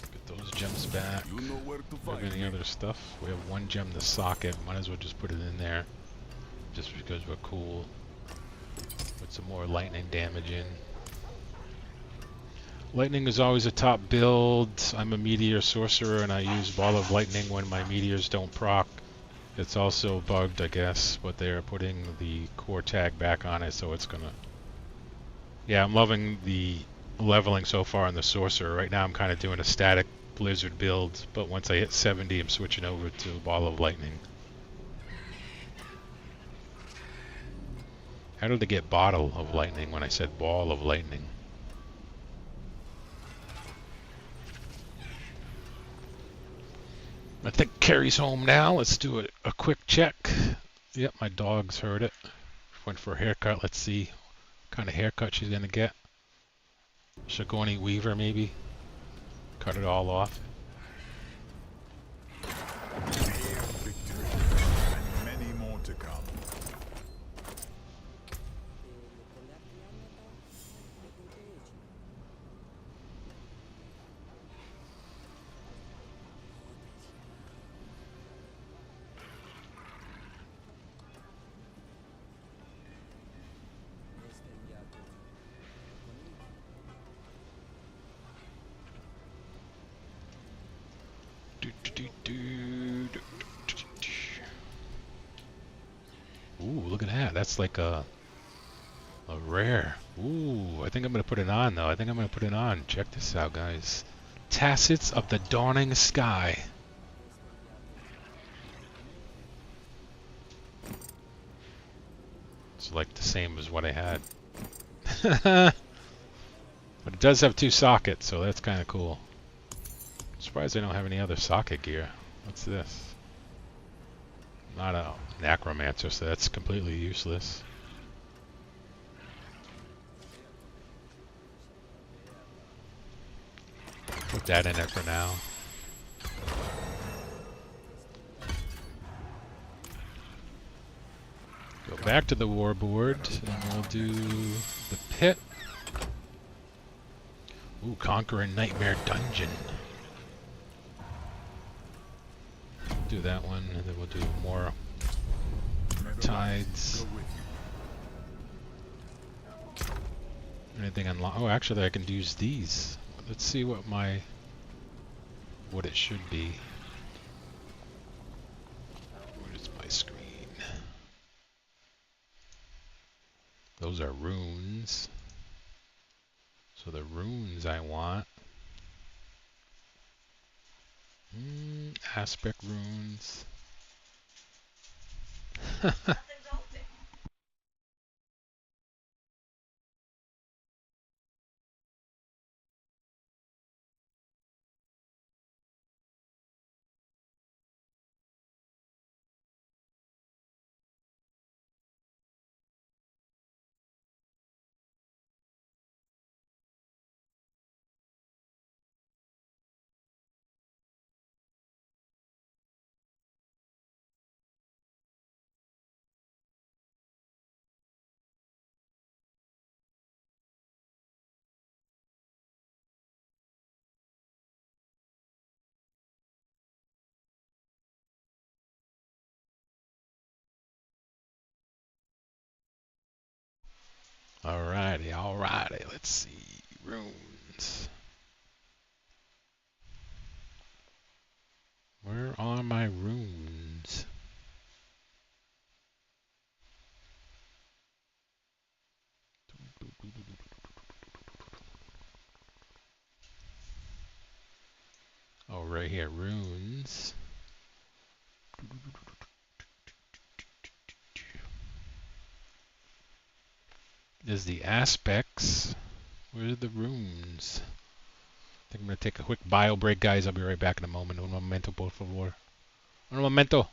Get those gems back. You know where to Do we find have any me. other stuff? We have one gem to socket. Might as well just put it in there. Just because we're cool. Put some more lightning damage in. Lightning is always a top build. I'm a meteor sorcerer and I use ball of lightning when my meteors don't proc. It's also bugged, I guess, but they're putting the core tag back on it, so it's gonna... Yeah, I'm loving the leveling so far on the sorcerer. Right now I'm kind of doing a static blizzard build, but once I hit 70 I'm switching over to ball of lightning. How did they get bottle of lightning when I said ball of lightning? I think Carrie's home now. Let's do a quick check. Yep, my dog's heard it. Went for a haircut. Let's see what kind of haircut she's gonna get. Sigourney Weaver, maybe. Cut it all off. Victory. And many more to come. Ooh, look at that. That's like a rare. Ooh, I think I'm gonna put it on though. I think I'm gonna put it on. Check this out, guys. Tassets of the Dawning Sky. It's like the same as what I had. But it does have 2 sockets, so that's kind of cool. I'm surprised I don't have any other socket gear. What's this? Not a necromancer, so that's completely useless. Put that in it for now. Go back to the war board, and we'll do the pit. Ooh, Conquering Nightmare Dungeon. Do that one, and then we'll do more tides. Go with you. Anything unlocked? Oh, actually, I can use these. Let's see what it should be. Where's my screen? Those are runes. So the runes I want. Aspect runes. Alrighty, let's see. Runes. Where are my runes? right here. Runes. There's the aspects. Where are the runes? I think I'm gonna take a quick bio break, guys. I'll be right back in a moment. Un momento, por favor. Un momento.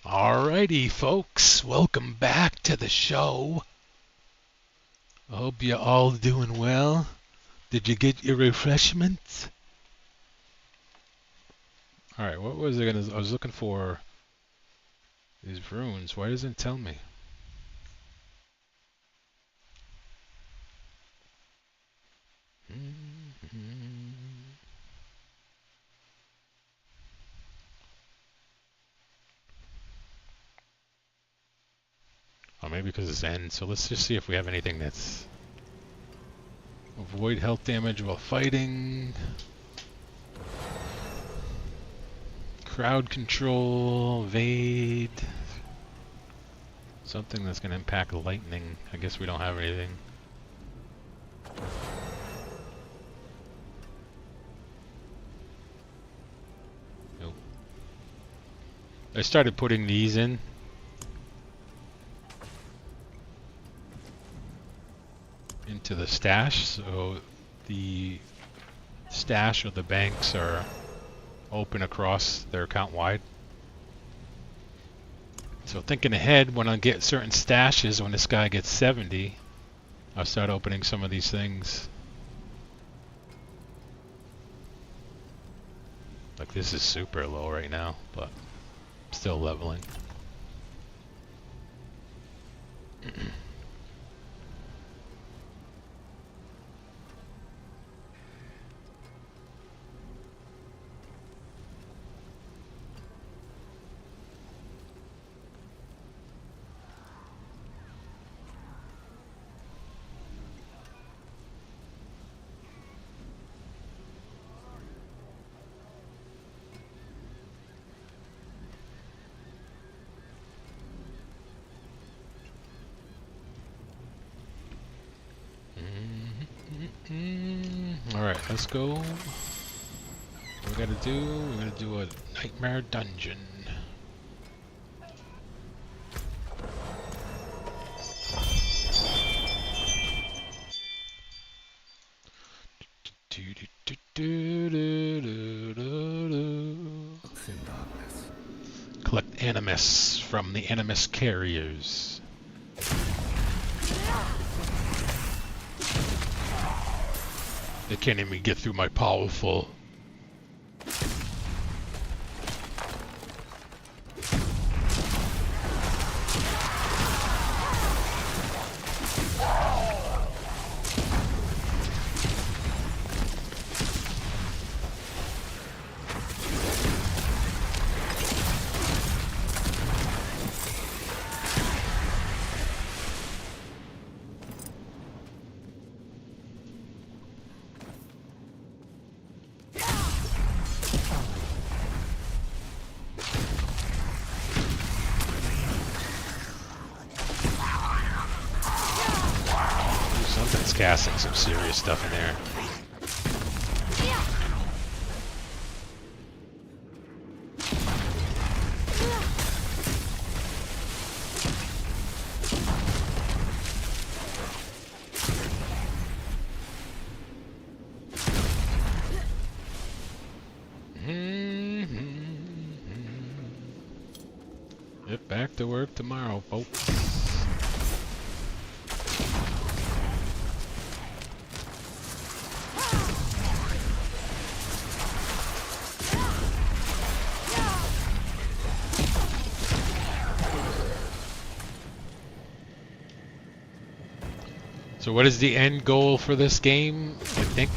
Alrighty, folks. Welcome back to the show. I hope you're all doing well. Did you get your refreshments? Alright, what was I gonna... I was looking for these runes. Why doesn't it tell me? Oh, maybe because it's end. So let's just see if we have anything that's... Avoid health damage while fighting. Crowd control. Evade. Something that's going to impact lightning. I guess we don't have anything. Nope. I started putting these in. to the stash, so the stash or the banks are open across their account wide. So thinking ahead, when I get certain stashes, when this guy gets 70, I'll start opening some of these things. Like this is super low right now, but still leveling. Alright, let's go. What we gotta do? We're gonna do a nightmare dungeon. Collect animus from the animus carriers. They can't even get through my powerful. Something's casting some serious stuff in there. Get back to work tomorrow, folks. So what is the end goal for this game? I think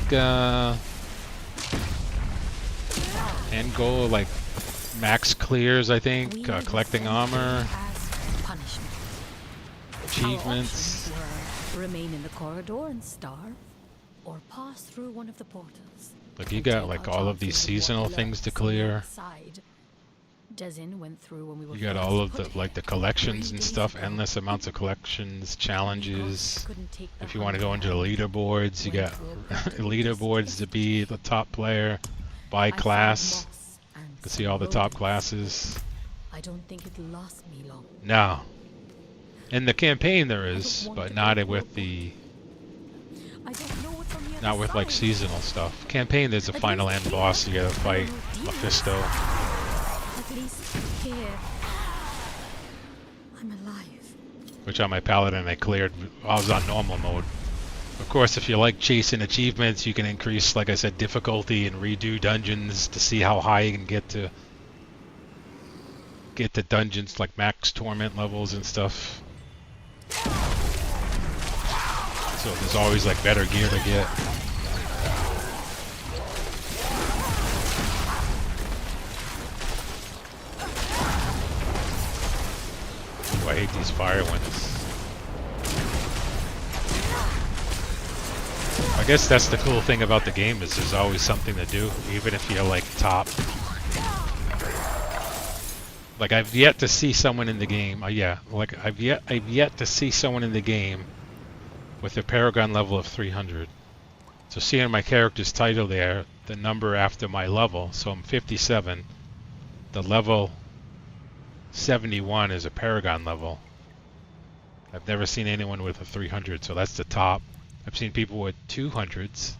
end goal like max clears, I think, collecting armor, achievements. Remain in the corridor and starve, or pass through one of the portals. Like you got like all of these seasonal things to clear. Went through when we were You got all of the like the collections and stuff, endless amounts of collections, challenges. If you want to go into the leaderboards, you got leaderboards to be the top player by class. You can see all the top classes. I don't think it'll last me long. No. In the campaign there is, but not with the not with like seasonal stuff. Campaign there's a final end boss you gotta fight, Mephisto. At least here, I'm alive. Which on my paladin I cleared. I was on normal mode. Of course, if you like chasing achievements, you can increase, like I said, difficulty and redo dungeons to see how high you can get to dungeons like max torment levels and stuff. So there's always like better gear to get. Ooh, I hate these fire winds. I guess that's the cool thing about the game is there's always something to do, even if you're like top. Like I've yet to see someone in the game. I've yet to see someone in the game with a Paragon level of 300. So seeing my character's title there, the number after my level, so I'm 57. The level 71 is a Paragon level. I've never seen anyone with a 300, so that's the top. I've seen people with 200s,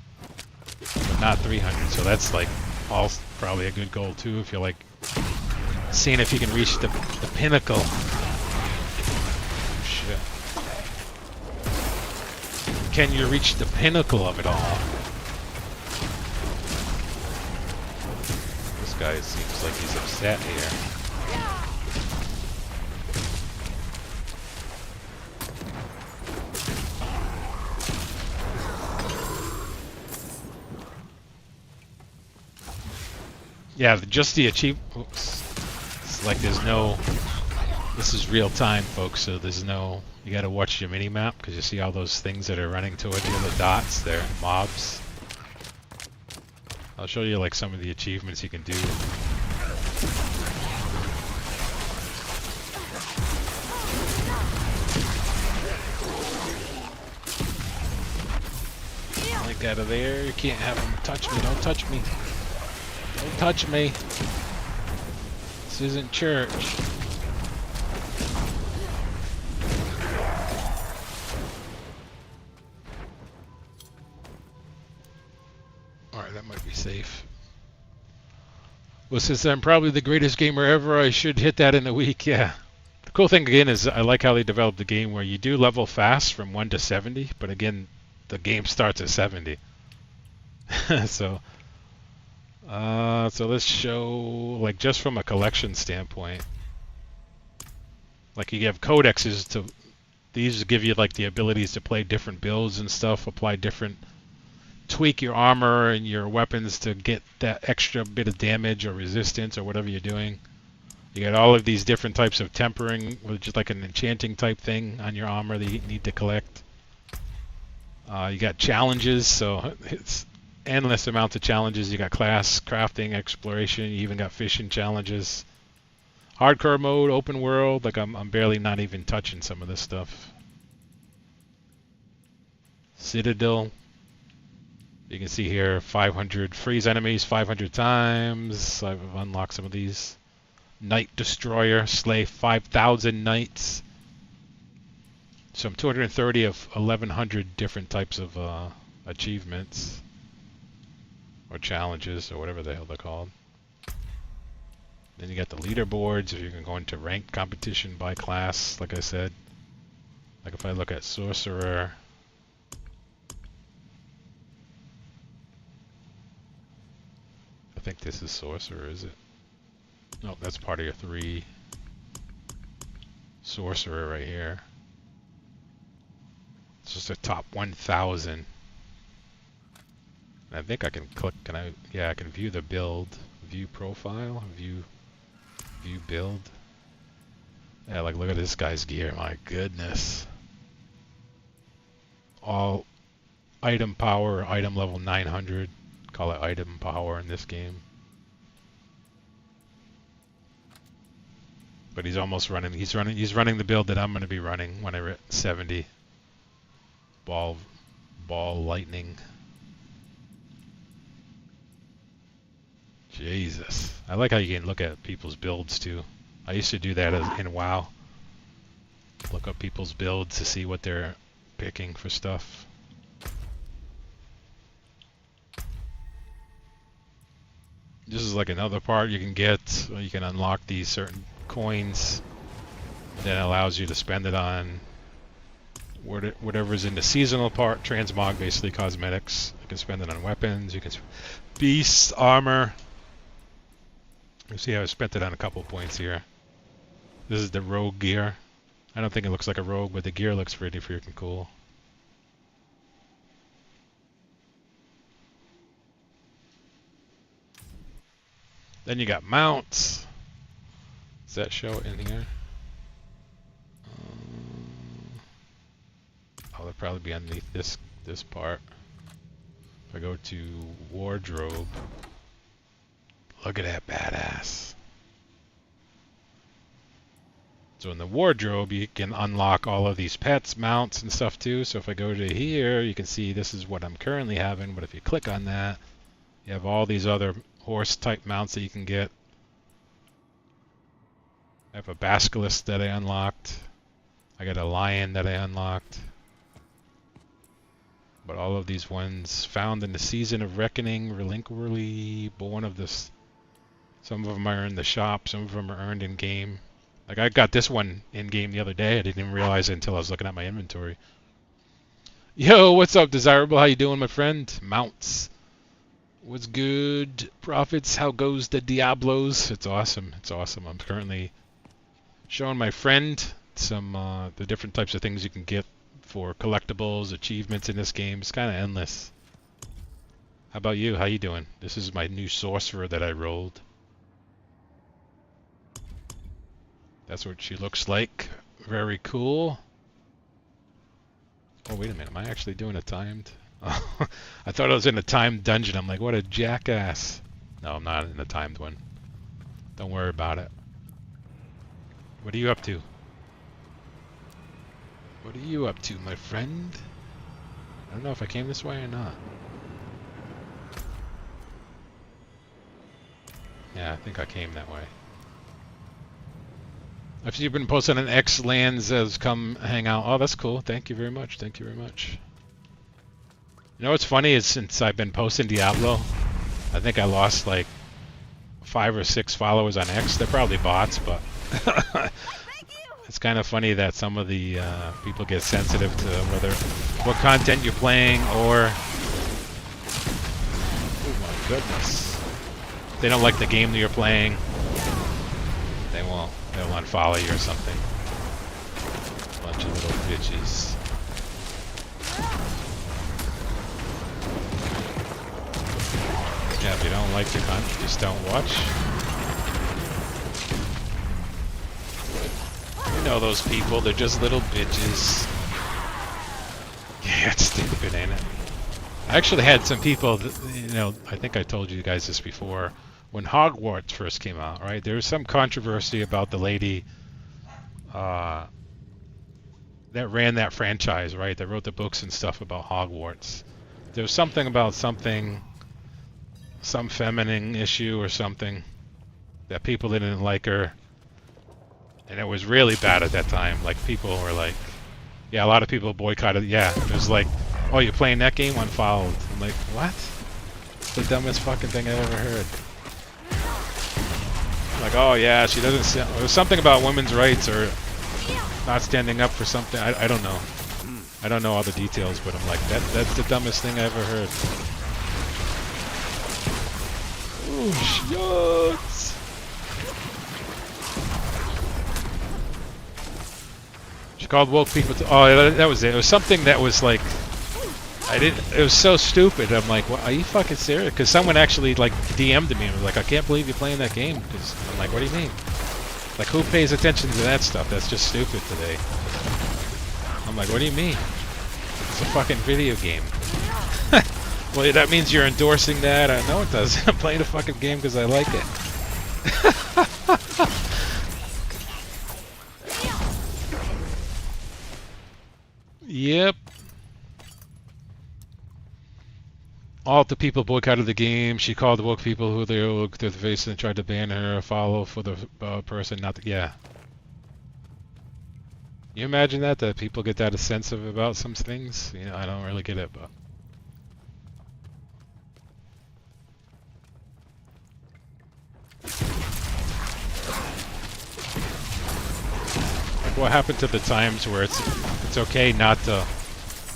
but not 300. So that's like all probably a good goal too if you're like seeing if you can reach the pinnacle. Oh, shit. Can you reach the pinnacle of it all? This guy seems like he's upset here. Yeah, just the achievement. Oops. It's like there's no. This is real time, folks. So there's no. You got to watch your mini map because you see all those things that are running toward you. The dots, they're mobs. I'll show you like some of the achievements you can do. Like out of there. You can't have them touch me. Don't touch me. Don't touch me. This isn't church. Alright, that might be safe. Well, since I'm probably the greatest gamer ever, I should hit that in a week, yeah. The cool thing again is I like how they developed the game where you do level fast from 1 to 70, but again, the game starts at 70. So let's show, like, just from a collection standpoint. Like, you have codexes to, these give you, like, the abilities to play different builds and stuff, apply different, tweak your armor and your weapons to get that extra bit of damage or resistance or whatever you're doing. You got all of these different types of tempering, which is like an enchanting type thing on your armor that you need to collect. You got challenges, so it's endless amounts of challenges. You got class, crafting, exploration. You even got fishing challenges. Hardcore mode, open world. Like I'm barely not even touching some of this stuff. Citadel. You can see here 500 freeze enemies 500 times. I've unlocked some of these. Knight Destroyer, slay 5,000 knights. So I'm 230 of 1,100 different types of achievements. Or challenges, or whatever the hell they're called. Then you got the leaderboards, if you can go into ranked competition by class, like I said. Like if I look at Sorcerer. I think this is Sorcerer, is it? No, that's part of your 3. Sorcerer right here. It's just a top 1,000. I think I can click, yeah, I can view the build, view profile, view build. Yeah, like look at this guy's gear, my goodness. All item power, item level 900, call it item power in this game. But he's almost running, he's running the build that I'm going to be running when I hit 70. Ball lightning. Jesus. I like how you can look at people's builds too. I used to do that in WoW. Look up people's builds to see what they're picking for stuff. This is like another part you can get. You can unlock these certain coins that allows you to spend it on whatever's in the seasonal part. Transmog, basically cosmetics. You can spend it on weapons. You can beasts, armor. You see how I spent it on a couple points here. This is the rogue gear. I don't think it looks like a rogue, but the gear looks pretty freaking cool. Then you got mounts. Does that show it in here? Oh, they'll probably be underneath this part. If I go to wardrobe, look at that badass. So in the wardrobe, you can unlock all of these pets, mounts, and stuff too. So if I go to here, you can see this is what I'm currently having. But if you click on that, you have all these other horse-type mounts that you can get. I have a basilisk that I unlocked. I got a lion that I unlocked. But all of these ones found in the season of reckoning, relinquently born of this. Some of them are in the shop, some of them are earned in game. Like I got this one in game the other day. I didn't even realize it until I was looking at my inventory. Yo, what's up, Desirable? How you doing, my friend? Mounts. What's good? Profits, how goes the Diablos? It's awesome. It's awesome. I'm currently showing my friend some the different types of things you can get for collectibles, achievements in this game. It's kind of endless. How about you? How you doing? This is my new sorcerer that I rolled. That's what she looks like. Very cool. Oh, wait a minute. Am I actually doing a timed? Oh, I thought I was in a timed dungeon. I'm like, what a jackass. No, I'm not in a timed one. Don't worry about it. What are you up to? What are you up to, my friend? I don't know if I came this way or not. Yeah, I think I came that way. If you've been posting on X Lands has come hang out. Oh, that's cool. Thank you very much. Thank you very much. You know what's funny is since I've been posting Diablo, I think I lost like 5 or 6 followers on X. They're probably bots, but it's kind of funny that some of the people get sensitive to what content you're playing or... Oh my goodness. If they don't like the game that you're playing, they'll unfollow you or something. Bunch of little bitches. Yeah, if you don't like the content, just don't watch. You know those people, they're just little bitches. Yeah, it's stupid, ain't it? I actually had some people, you know, I think I told you guys this before, when Hogwarts first came out, right? There was some controversy about the lady that ran that franchise, right? That wrote the books and stuff about Hogwarts. There was something about some feminine issue or something that people didn't like her. And it was really bad at that time. Like, people were like, yeah, a lot of people boycotted. Yeah, it was like, oh, you're playing that game? Unfollowed. I'm like, what? It's the dumbest fucking thing I've ever heard. Like, oh yeah, she doesn't... There's something about women's rights or not standing up for something. I don't know. I don't know all the details, but I'm like, that's the dumbest thing I ever heard. Oh, shucks. She called woke people to... Oh, that was it. It was something that was like... It was so stupid. I'm like, what, are you fucking serious? Because someone actually like DM'd me and was like, I can't believe you're playing that game. Cause I'm like, what do you mean? Like, who pays attention to that stuff? That's just stupid today. I'm like, what do you mean? It's a fucking video game. Well, that means you're endorsing that. No, it doesn't. I'm playing a fucking game because I like it. Yep. All the people boycotted the game. She called the woke people who they looked to the face and tried to ban her or follow for the person not to... Yeah. You imagine that people get that sensitive about some things? You know, I don't really get it, but... Like, what happened to the times where it's okay not to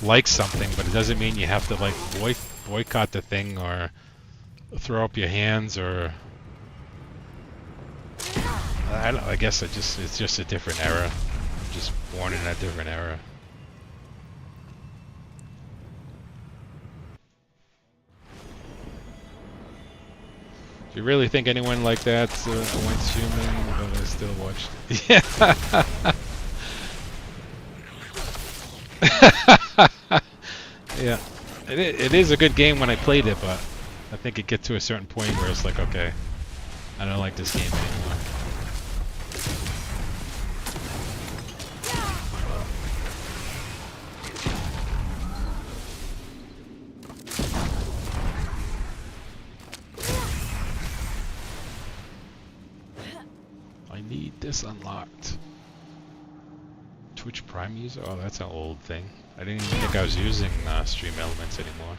like something, but it doesn't mean you have to like boycott the thing or throw up your hands or... I guess it's just a different era. I'm just born in a different era. Do you really think anyone like that's once human, but I still watched it? Yeah. Yeah. It is a good game when I played it, but I think it gets to a certain point where it's like, okay, I don't like this game anymore. I need this unlocked. Twitch Prime user? Oh, that's an old thing. I didn't even think I was using Stream Elements anymore.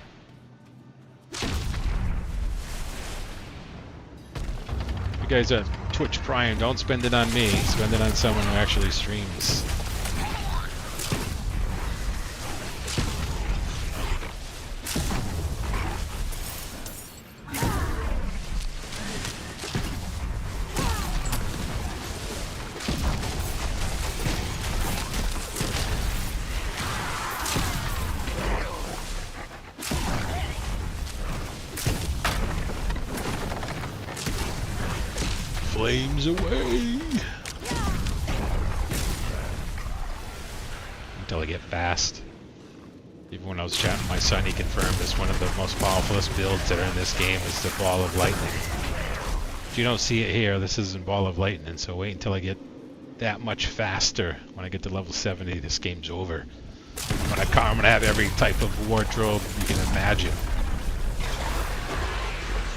You guys are Twitch Prime. Don't spend it on me. Spend it on someone who actually streams. Flames away! Until I get fast. Even when I was chatting with my son, he confirmed it's one of the most powerfulest builds that are in this game is the Ball of Lightning. If you don't see it here, this isn't Ball of Lightning, so wait until I get that much faster. When I get to level 70, this game's over. I'm gonna have every type of wardrobe you can imagine.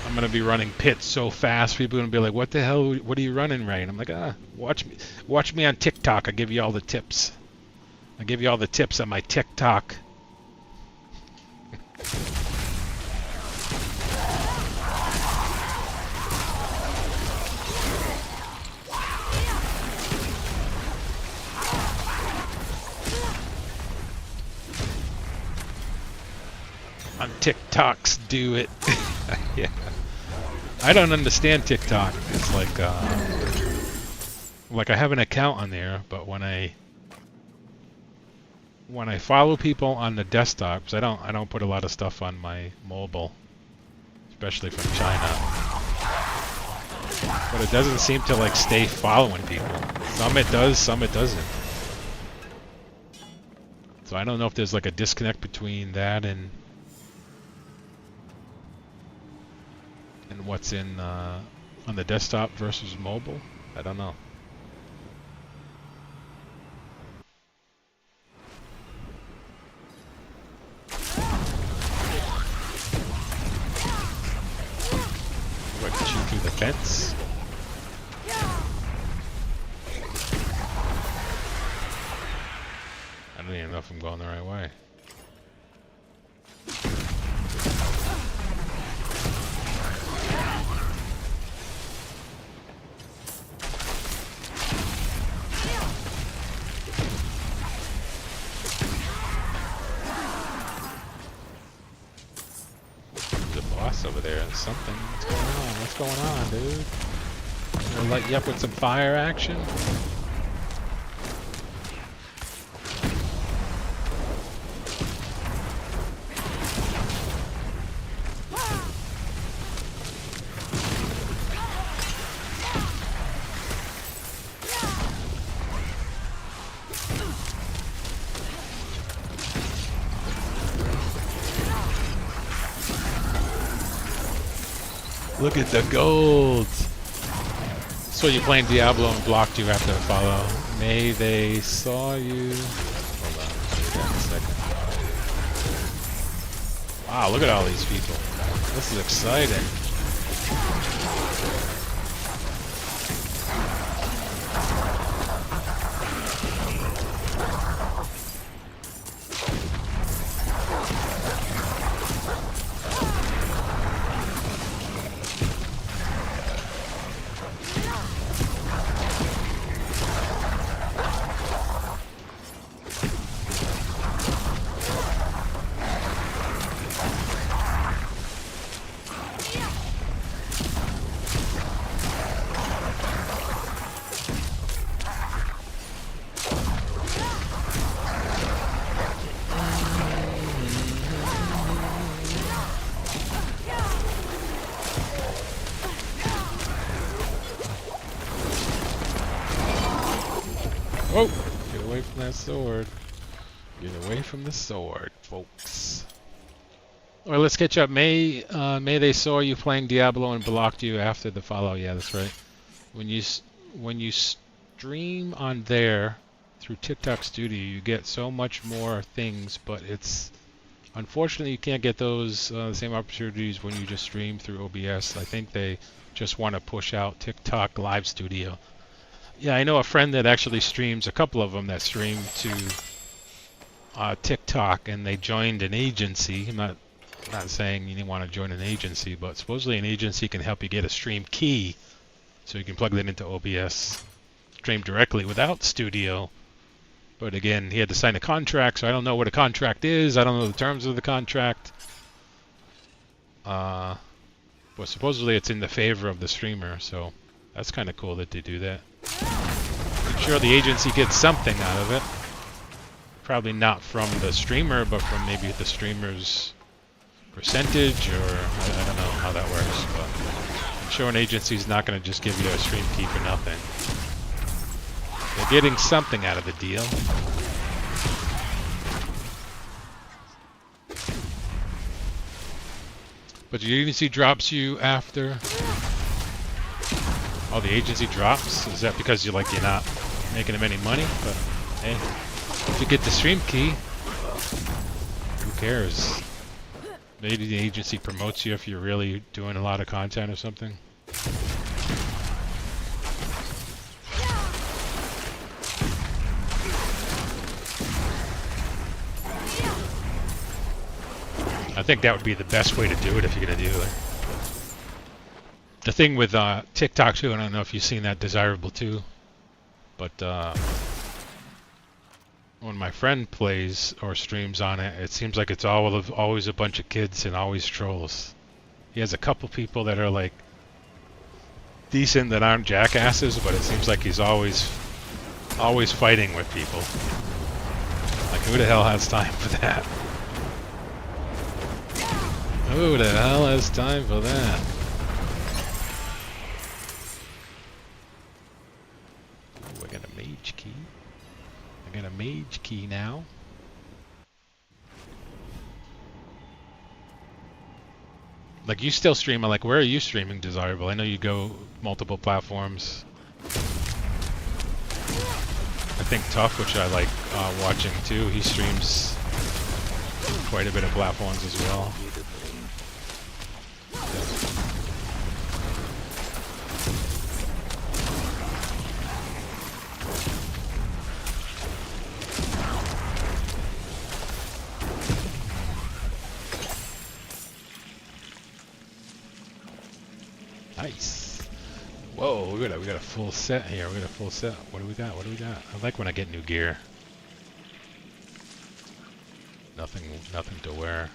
I'm gonna be running pits so fast, people are gonna be like, "What the hell? What are you running, Ray?" And I'm like, watch me on TikTok. I give you all the tips. I give you all the tips on my TikTok. On TikToks, do it. Yeah. I don't understand TikTok. It's like I have an account on there, but when I follow people on the desktops, I don't put a lot of stuff on my mobile, especially from China. But it doesn't seem to like stay following people. Some it does, some it doesn't. So I don't know if there's like a disconnect between that and what's in on the desktop versus mobile. I don't know. What, shoot through the fence? I don't even know if I'm going the right way. Over there, something. What's going on? What's going on, dude? I'm gonna light you up with some fire action. Look at the gold! So you're playing Diablo and blocked you after a follow. May they saw you. Hold on, I'll show you that in a second. Wow, look at all these people. This is exciting. Whoa! Get away from that sword. Get away from the sword, folks. Alright, let's catch up. May they saw you playing Diablo and blocked you after the follow. Yeah, that's right. When you stream on there through TikTok Studio, you get so much more things, but it's unfortunately you can't get those same opportunities when you just stream through OBS. I think they just want to push out TikTok Live Studio. Yeah, I know a friend that actually streams, a couple of them that stream to TikTok, and they joined an agency. I'm not saying you want to join an agency, but supposedly an agency can help you get a stream key, so you can plug that into OBS, stream directly without Studio. But again, he had to sign a contract, so I don't know what a contract is. I don't know the terms of the contract. But supposedly it's in the favor of the streamer, so that's kind of cool that they do that. I'm sure the agency gets something out of it. Probably not from the streamer, but from maybe the streamer's percentage, or I don't know how that works. But I'm sure an agency's not going to just give you a stream key for nothing. They're getting something out of the deal. But the agency drops you after. Oh, the agency drops? Is that because you're not making them any money? But hey, if you get the stream key, who cares? Maybe the agency promotes you if you're really doing a lot of content or something. I think that would be the best way to do it if you're going to do it. The thing with TikTok too, I don't know if you've seen that, Desirable too, but when my friend plays or streams on it, it seems like it's always a bunch of kids and always trolls. He has a couple people that are decent, that aren't jackasses, but it seems like he's always fighting with people. Like, who the hell has time for that? Who the hell has time for that? Ooh, I got a mage key. I got a mage key now. Like, you still stream, like, where are you streaming, Desirable? I know you go multiple platforms. I think Tough, which I like watching too, he streams quite a bit of platforms as well. Nice. Whoa, we got a full set here. We got a full set. What do we got? What do we got? I like when I get new gear. Nothing to wear.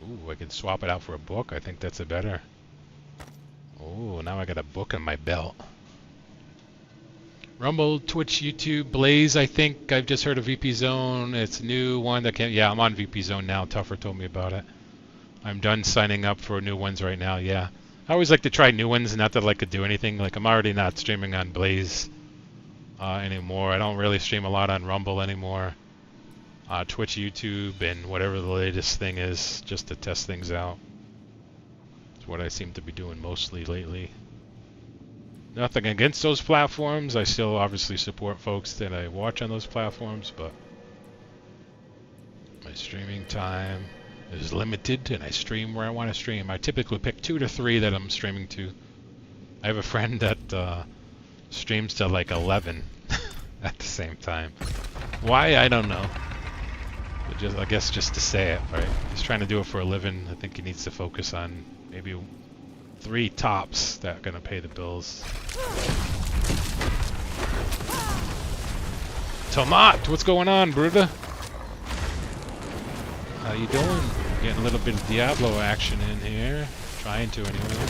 Ooh, I can swap it out for a book. I think that's a better. Oh, now I got a book in my belt. Rumble, Twitch, YouTube, Blaze, I think I've just heard of VP Zone. It's a new one that can, yeah, I'm on VP Zone now. Tougher told me about it. I'm done signing up for new ones right now, yeah. I always like to try new ones, not that I could do anything. Like, I'm already not streaming on Blaze anymore. I don't really stream a lot on Rumble anymore. Twitch, YouTube, and whatever the latest thing is, just to test things out. It's what I seem to be doing mostly lately. Nothing against those platforms. I still obviously support folks that I watch on those platforms, but my streaming time is limited, and I stream where I want to stream. I typically pick 2 to 3 that I'm streaming to. I have a friend that streams to like 11 at the same time. Why? I don't know. But just, I guess just to say it, right? He's trying to do it for a living. I think he needs to focus on maybe 3 tops that are gonna pay the bills. Tomat, what's going on, brother? How you doing? Getting a little bit of Diablo action in here. Trying to anyway.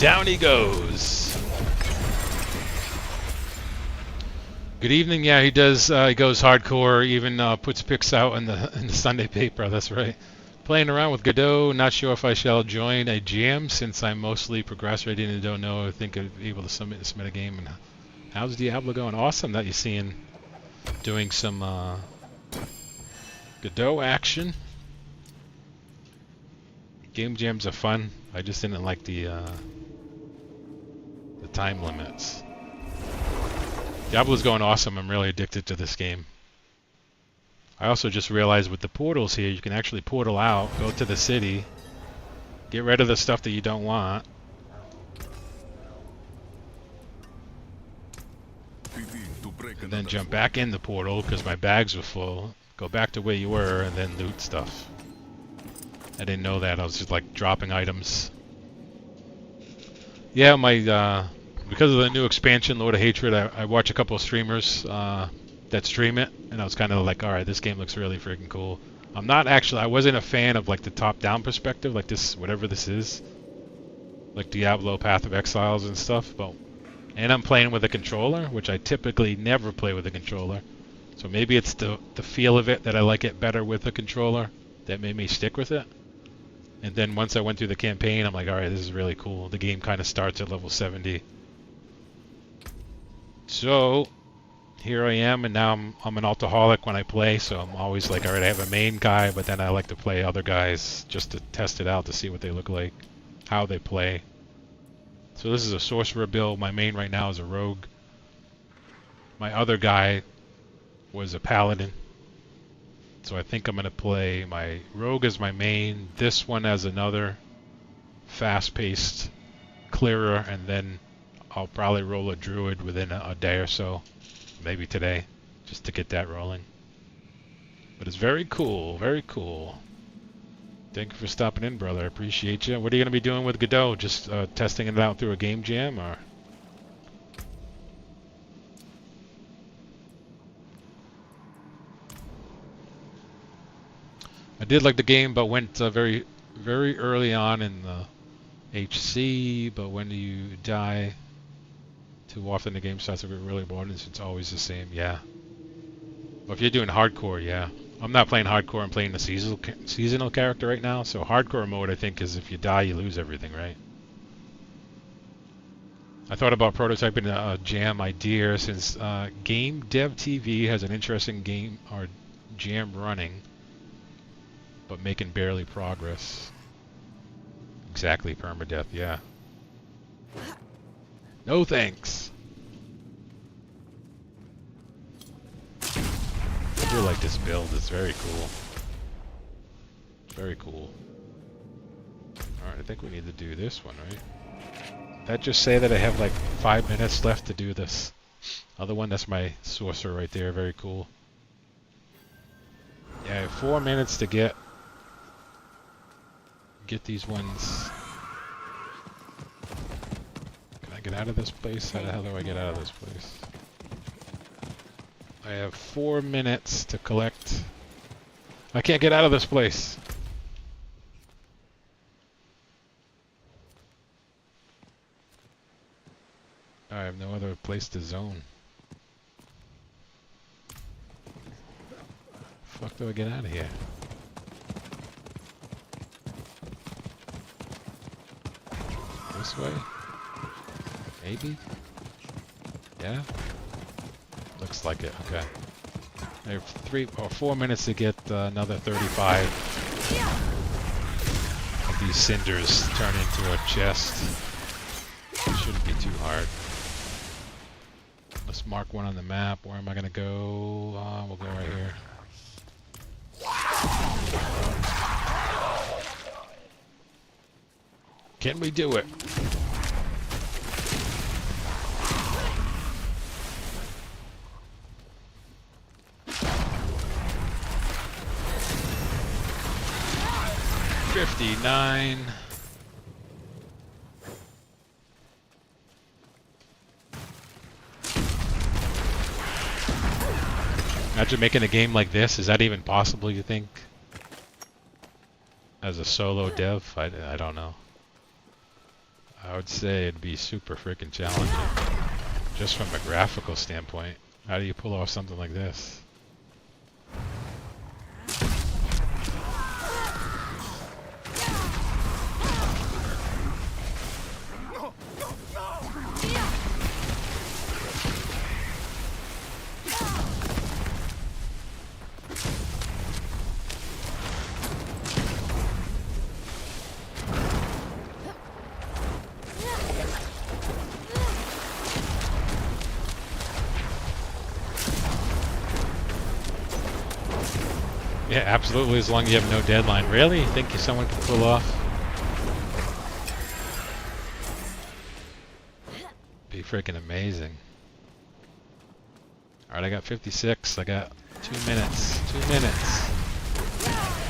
Down he goes. Good evening. Yeah, he does. He goes hardcore. Even puts pics out in the Sunday paper. That's right. Playing around with Godot. Not sure if I shall join a jam since I'm mostly progressing and don't know. I think I'd be able to submit a game. And how's Diablo going? Awesome that you're seeing doing some Godot action. Game jams are fun. I just didn't like the time limits. Diablo's going awesome. I'm really addicted to this game. I also just realized with the portals here, you can actually portal out, go to the city, get rid of the stuff that you don't want, and then jump back in the portal because my bags were full, go back to where you were, and then loot stuff. I didn't know that. I was just like dropping items. Yeah, my because of the new expansion, Lord of Hatred, I watch a couple of streamers that stream it, and I was kind of like, alright, this game looks really freaking cool. I wasn't a fan of like the top-down perspective, like this, whatever this is. Like Diablo, Path of Exiles and stuff, and I'm playing with a controller, which I typically never play with a controller. So maybe it's the feel of it that I like it better with a controller that made me stick with it. And then once I went through the campaign, I'm like, alright, this is really cool. The game kind of starts at level 70. So, here I am, and now I'm an alcoholic when I play, so I'm always like, alright, I have a main guy, but then I like to play other guys just to test it out to see what they look like, how they play. So this is a sorcerer build. My main right now is a rogue. My other guy was a paladin. So I think I'm going to play my rogue as my main, this one as another fast-paced clearer, and then I'll probably roll a druid within a day or so, maybe today, just to get that rolling. But it's very cool, very cool. Thank you for stopping in, brother. I appreciate you. What are you going to be doing with Godot? Just testing it out through a game jam, or? I did like the game, but went very, very early on in the HC. But when you die too often, the game starts to get really boring. It's always the same, yeah. Well, if you're doing hardcore, yeah. I'm not playing hardcore. I'm playing the seasonal character right now. So hardcore mode, I think, is if you die, you lose everything, right? I thought about prototyping a jam idea since Game Dev TV has an interesting game or jam running, but making barely progress. Exactly, permadeath, yeah. No thanks. I do like this build. It's very cool. Very cool. Alright, I think we need to do this one, right? That just say that I have like 5 minutes left to do this. Other one, that's my sorcerer right there. Very cool. Yeah, I have 4 minutes to get these ones. Can I get out of this place? How the hell do I get out of this place? I have 4 minutes to collect. I can't get out of this place. I have no other place to zone. Fuck do I get out of here? This way? Maybe? Yeah? Looks like it, okay. I have 3 or 4 minutes to get another 35 of these cinders turn into a chest. It shouldn't be too hard. Let's mark one on the map. Where am I gonna go? We'll go right here. Can we do it? $59. Imagine making a game like this. Is that even possible, you think? As a solo dev? I don't know. I would say it'd be super freaking challenging. Just from a graphical standpoint. How do you pull off something like this? Yeah, absolutely, as long as you have no deadline. Really? You think someone can pull off? Be freaking amazing. Alright, I got 56. I got 2 minutes. 2 minutes.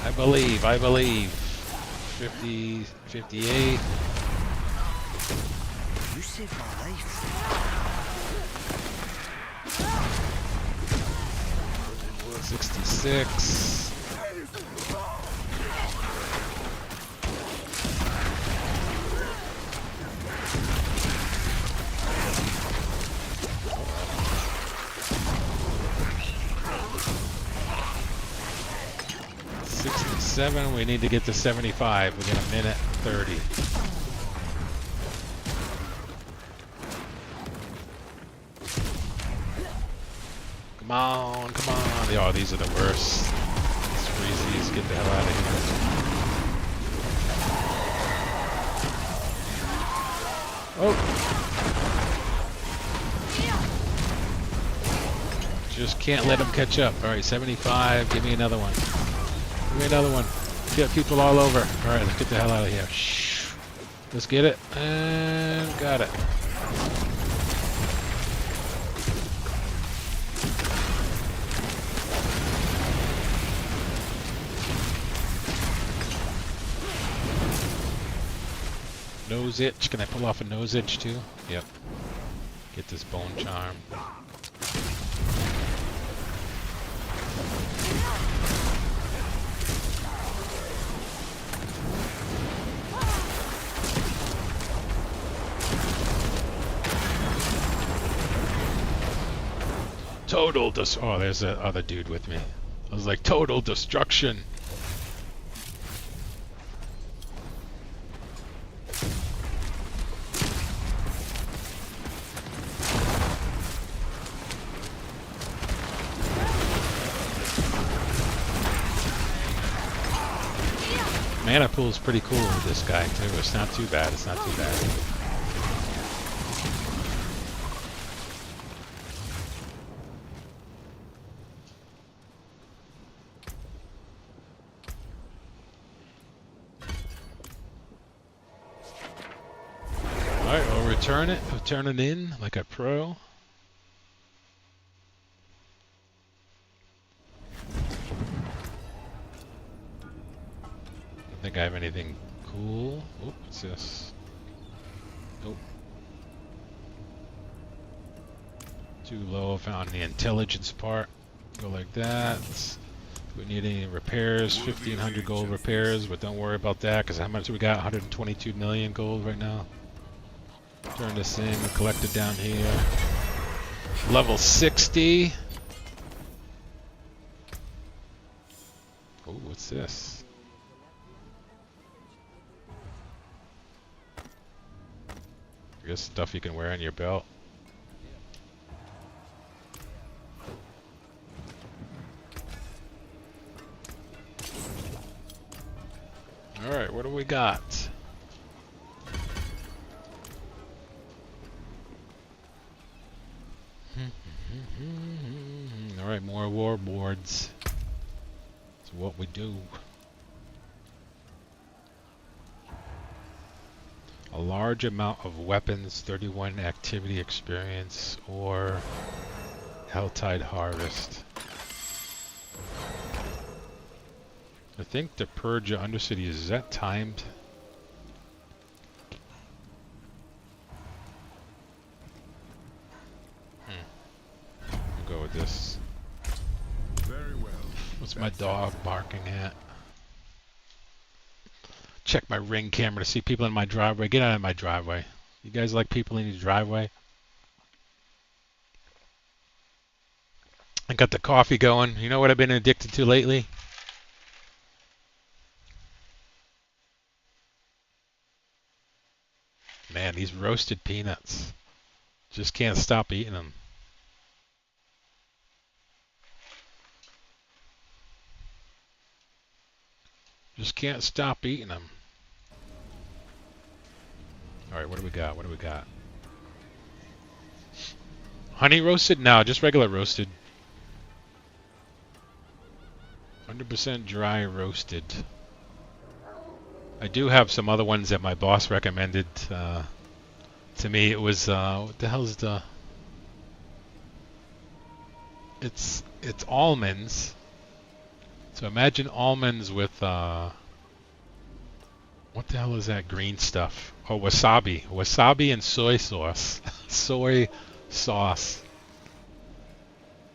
I believe. 50, 58. You saved my life. 66. 67. We need to get to 75. We got a minute 30. Come on, come on. Oh, these are the worst. These freezies. Get the hell out of here. Oh! Just can't let them catch up. Alright, 75. Give me another one. Give me another one. Get people all over. Alright, let's get the hell out of here. Shh. Let's get it. And got it. Nose itch. Can I pull off a nose itch too? Yep. Get this bone charm. Total oh, there's that other dude with me. I was like, total destruction. Mana pool is pretty cool with this guy too. It's not too bad. It's not too bad. Alright, we'll return it. We'll turn it in like a pro. Don't think I have anything cool. Oh, what's this? Nope. Too low on the intelligence part. Go like that. Do we need any repairs? 1,500 gold repairs, but don't worry about that because how much we got? 122 million gold right now. Turn this in, collect it down here. Level 60. Oh, what's this? I guess stuff you can wear on your belt. Alright, what do we got? Alright, more war boards. That's what we do. A large amount of weapons, 31 activity experience, or Helltide Harvest. I think the Purge of Undercity, is that timed? We'll go with this. Very well. What's my dog barking at? Check my ring camera to see people in my driveway. Get out of my driveway. You guys like people in your driveway? I got the coffee going. You know what I've been addicted to lately? Man, these roasted peanuts. Just can't stop eating them. Just can't stop eating them. Alright, what do we got? What do we got? Honey roasted? No, just regular roasted. 100% dry roasted. I do have some other ones that my boss recommended to me. It was what the hell is the? It's almonds. So imagine almonds with what the hell is that green stuff? Oh, wasabi. Wasabi and soy sauce. Soy sauce.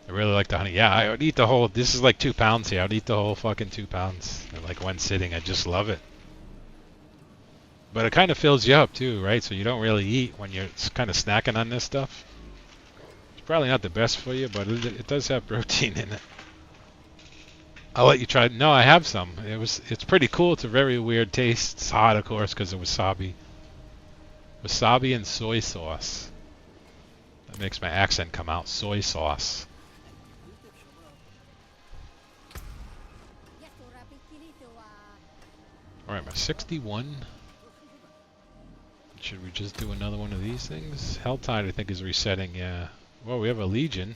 I really like the honey. Yeah, I would eat the whole. This is like 2 pounds here. I would eat the whole fucking 2 pounds in like one sitting. I just love it. But it kind of fills you up too, right? So you don't really eat when you're kind of snacking on this stuff. It's probably not the best for you, but it does have protein in it. I'll let you try it. No, I have some. It's pretty cool. It's a very weird taste. It's hot, of course, because of wasabi. Wasabi and soy sauce. That makes my accent come out. Soy sauce. Alright, my 61. Should we just do another one of these things? Helltide, I think, is resetting, yeah. Well, we have a Legion.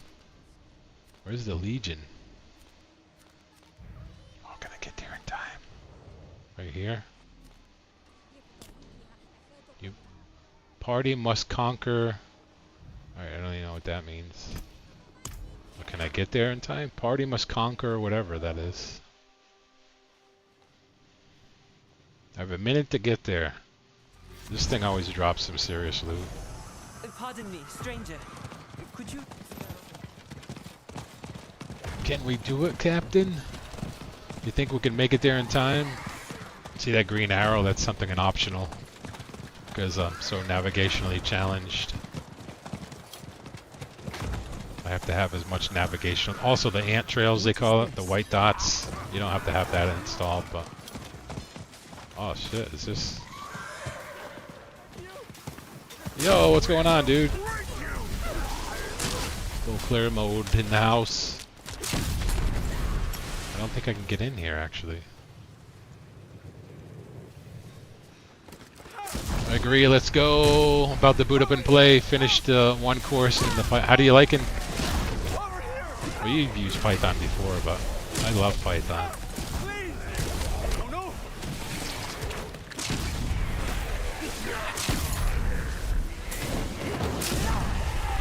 Where's the Legion? Oh, can I get there in time? Right here? You party must conquer. Alright, I don't even know what that means. But can I get there in time? Party must conquer, whatever that is. I have a minute to get there. This thing always drops some serious loot. Pardon me, stranger. Could you... Can we do it, Captain? You think we can make it there in time? See that green arrow? That's something an optional. Because I'm so navigationally challenged. I have to have as much navigation. Also the ant trails, they call it. The white dots. You don't have to have that installed, but... Oh shit, is this... Yo, what's going on, dude? Full clear mode in the house. I don't think I can get in here, actually. I agree, let's go. About to boot up and play. Finished one course in the fight. How do you like it? Well, you've used Python before, but I love Python.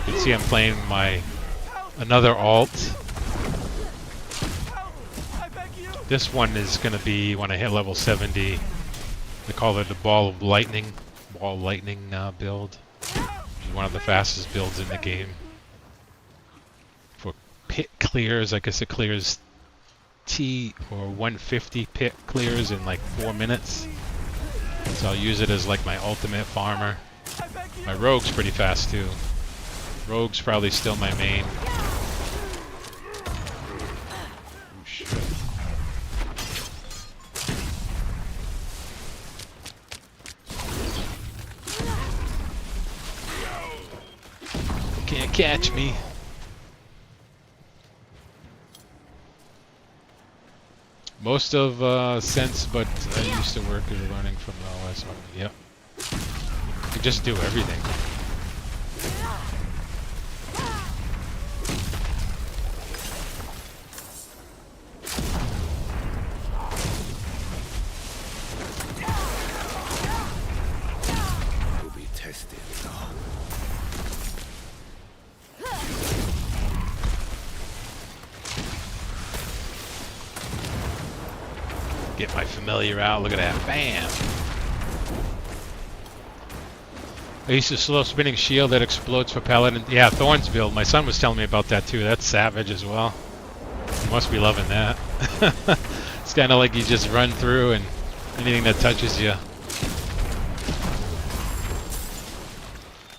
You can see I'm playing my another alt. This one is going to be when I hit level 70. They call it the ball lightning build. Which is one of the fastest builds in the game. For pit clears, I guess it clears T or 150 pit clears in like 4 minutes. So I'll use it as like my ultimate farmer. My rogue's pretty fast too. Rogue's probably still my main. Oh shit. Can't catch me. Most of Sense, but I used to work as running from the OS one. Yep. You can just do everything. Get my familiar out. Look at that. Bam! I used to slow spinning shield that explodes for Paladin. Yeah, Thorn's build. My son was telling me about that too. That's savage as well. You must be loving that. It's kind of like you just run through and Anything that touches you.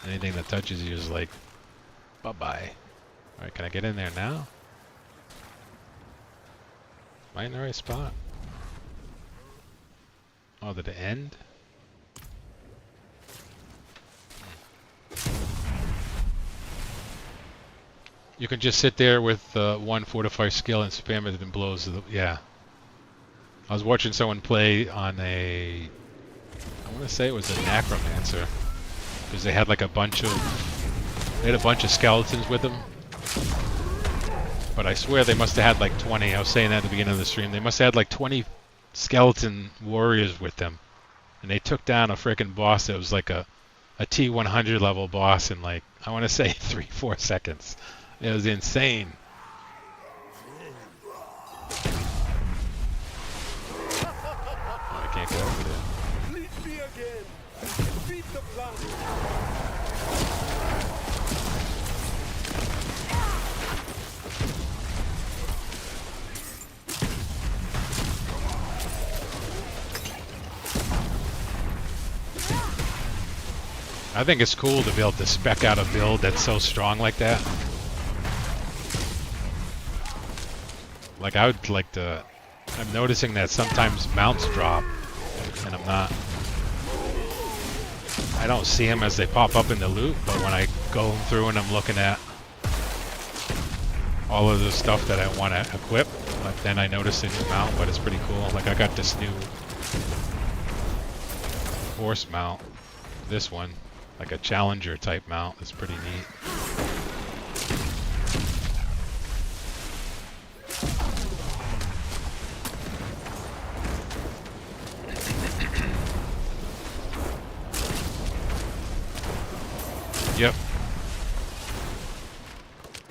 Anything that touches you is like, bye-bye. Alright, can I get in there now? Am I in the right spot? Oh, did it end? You can just sit there with one fortify skill and spam it and blows the... Yeah. I was watching someone play on a... I want to say it was a necromancer. Because they had like a bunch of... They had a bunch of skeletons with them. But I swear they must have had like 20. I was saying that at the beginning of the stream. They must have had like 20 skeleton warriors with them. And they took down a freaking boss that was like a T100 level boss in like, I want to say 3-4 seconds. It was insane. Oh, I can't get over there. Lead me again. Feed the plant. I think it's cool to be able to spec out a build that's so strong like that. Like I would like to... I'm noticing that sometimes mounts drop, and I don't see them as they pop up in the loot, but when I go through and I'm looking at all of the stuff that I want to equip, like then I notice a new mount, but it's pretty cool. Like I got this new horse mount, this one. Like a challenger type mount. That's pretty neat. Yep.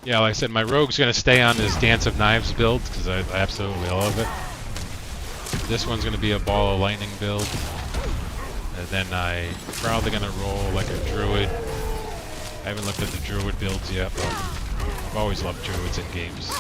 Yeah, like I said, my rogue's gonna stay on his Dance of Knives build because I absolutely love it. This one's gonna be a Ball of Lightning build. And then I'm probably going to roll like a druid. I haven't looked at the druid builds yet, but I've always loved druids in games.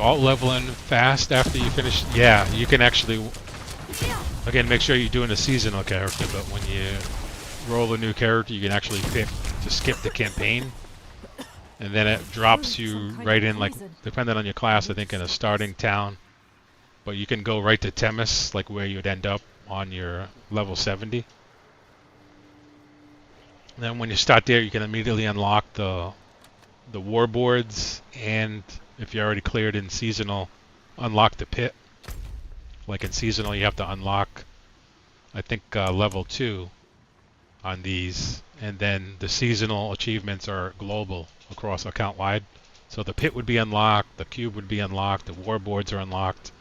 Alt leveling fast after you finish. Yeah, you can actually, again, make sure you're doing a seasonal character, but when you roll a new character, you can actually pick to skip the campaign, and then it drops you right in, like, depending on your class, I think in a starting town, but you can go right to Themis, like where you'd end up on your level 70. And then when you start there, you can immediately unlock the warboards, and if you already cleared in seasonal, unlock the pit. Like in seasonal, you have to unlock, I think, level 2 on these, and then the seasonal achievements are global across account wide. So the pit would be unlocked, the cube would be unlocked, the warboards are unlocked,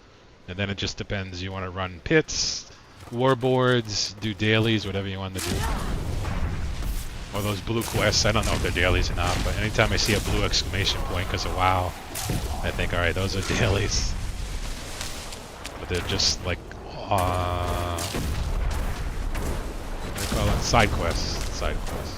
and then it just depends. You want to run pits, warboards, do dailies, whatever you want to do. Or those blue quests, I don't know if they're dailies or not, but anytime I see a blue exclamation point because of WoW, I think, alright, those are dailies. But they're just like, what do they call it? Side quests. Side quests.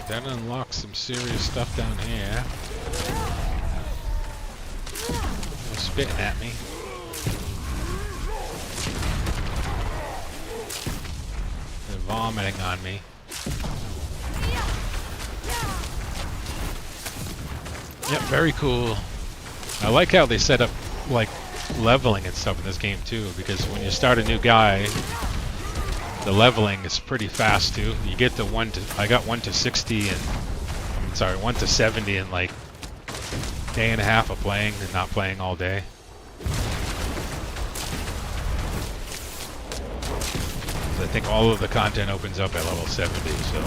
That unlocks some serious stuff down here. They're spitting at me. They're vomiting on me. Yep, very cool. I like how they set up like leveling and stuff in this game too, because when you start a new guy, the leveling is pretty fast too. You get to I got 1 to 60 and, sorry, 1 to 70 in like a day and a half of playing and not playing all day. I think all of the content opens up at level 70, so...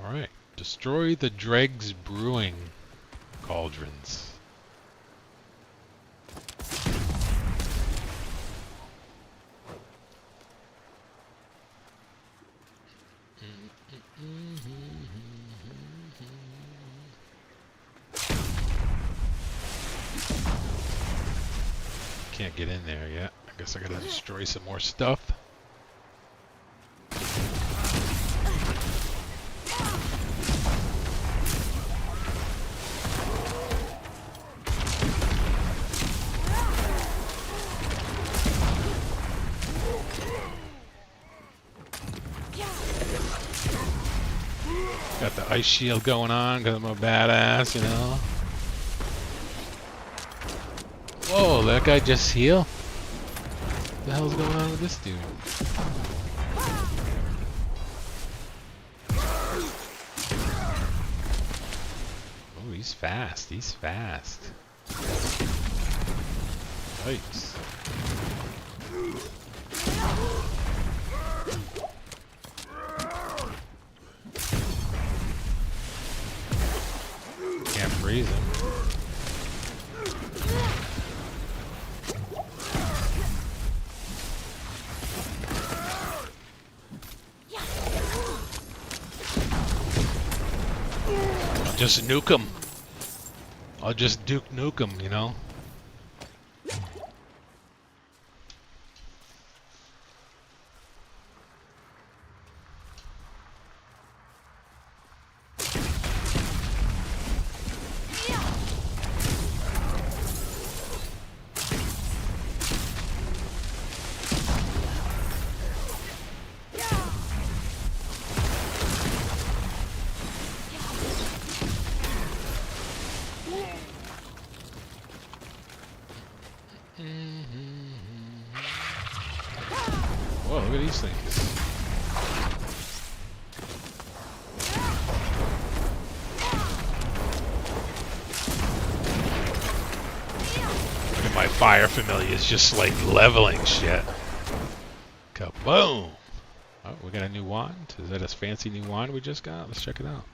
Alright. Destroy the dregs brewing cauldrons. Can't get in there yet. I guess I gotta destroy some more stuff. Got the ice shield going on because I'm a badass, you know. Whoa, that guy just heal? What the hell's going on with this dude? Oh, he's fast. He's fast. Yikes. Can't freeze him. Just nuke him. I'll just Duke nuke him, you know? Whoa, look at these things. Look at my fire familiars just like leveling shit. Kaboom! Oh, we got a new wand. Is that a fancy new wand we just got? Let's check it out.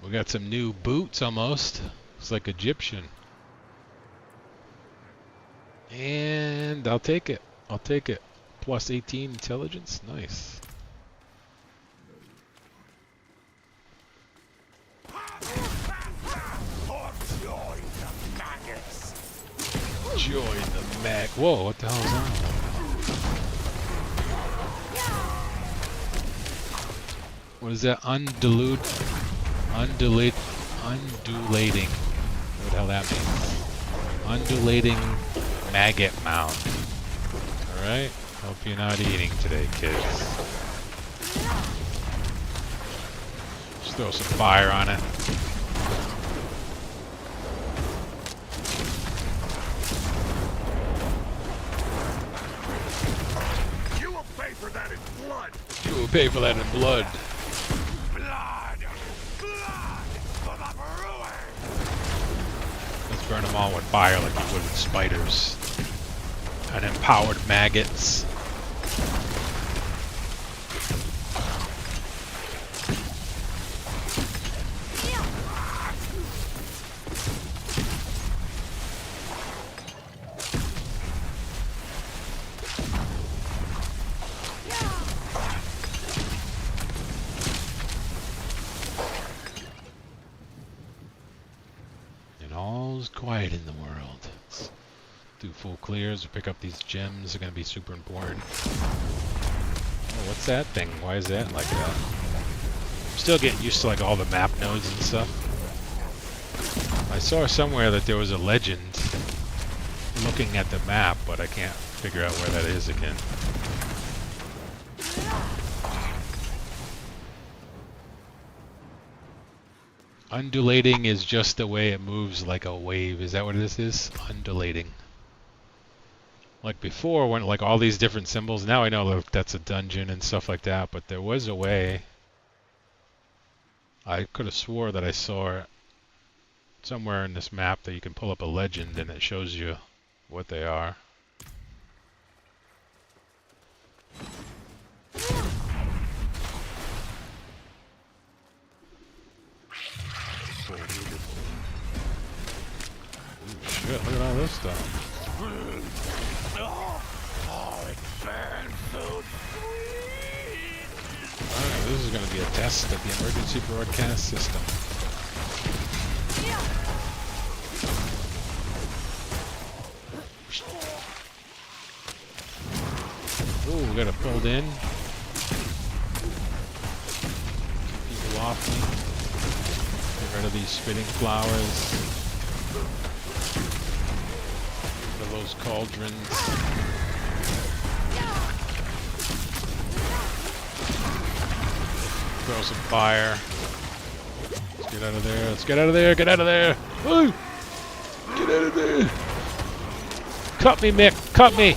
We got some new boots almost. It's like Egyptian. And I'll take it. I'll take it. Plus 18 intelligence. Nice. Join the mag. Whoa, what the hell is that? What is that? Undulating. What the hell that means? Undulating maggot mound. Alright. Hope you're not eating today, kids. Just throw some fire on it. You will pay for that in blood. You will pay for that in blood. Blood. Blood for the ruin. Let's burn them all with fire like you would with spiders. And empowered maggots. And all's quiet in the world. Do full clears or pick up these gems are going to be super important. Oh, what's that thing? Why is that like that? I'm still getting used to like all the map nodes and stuff. I saw somewhere that there was a legend looking at the map, but I can't figure out where that is again. Undulating is just the way it moves like a wave. Is that what this is? Undulating. Like before, when like all these different symbols, now I know that that's a dungeon and stuff like that, but there was a way. I could have swore that I saw it somewhere in this map that you can pull up a legend and it shows you what they are. Ooh, shit, look at all this stuff. Alright, this is going to be a test of the emergency broadcast system. Ooh, we got it pulled in. Keep people off me. Get rid of these spitting flowers. Get rid of those cauldrons. Throw some fire. Let's get out of there. Let's get out of there. Get out of there. Woo! Get out of there. Cut me, Mick. Cut me.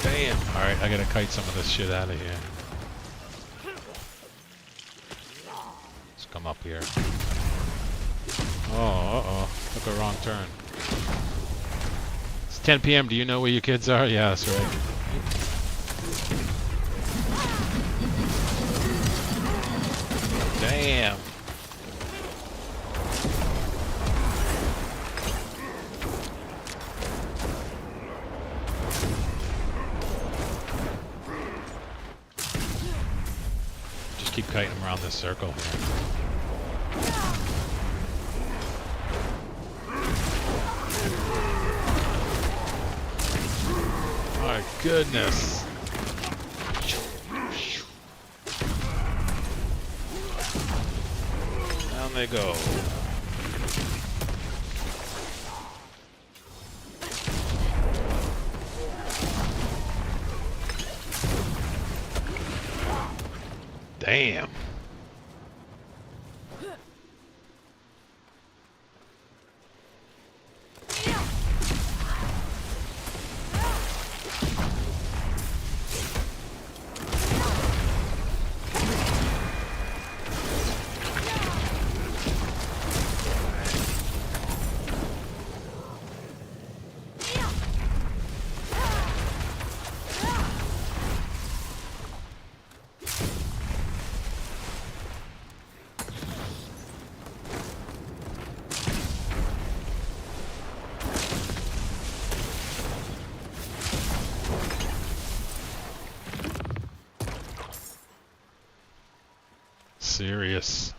Damn. Alright, I gotta kite some of this shit out of here. Let's come up here. Oh, uh-oh. Took a wrong turn. It's 10 p.m. Do you know where your kids are? Yeah, that's right. Damn. Just keep kiting them around this circle here. My goodness. Down they go. Damn. Serious.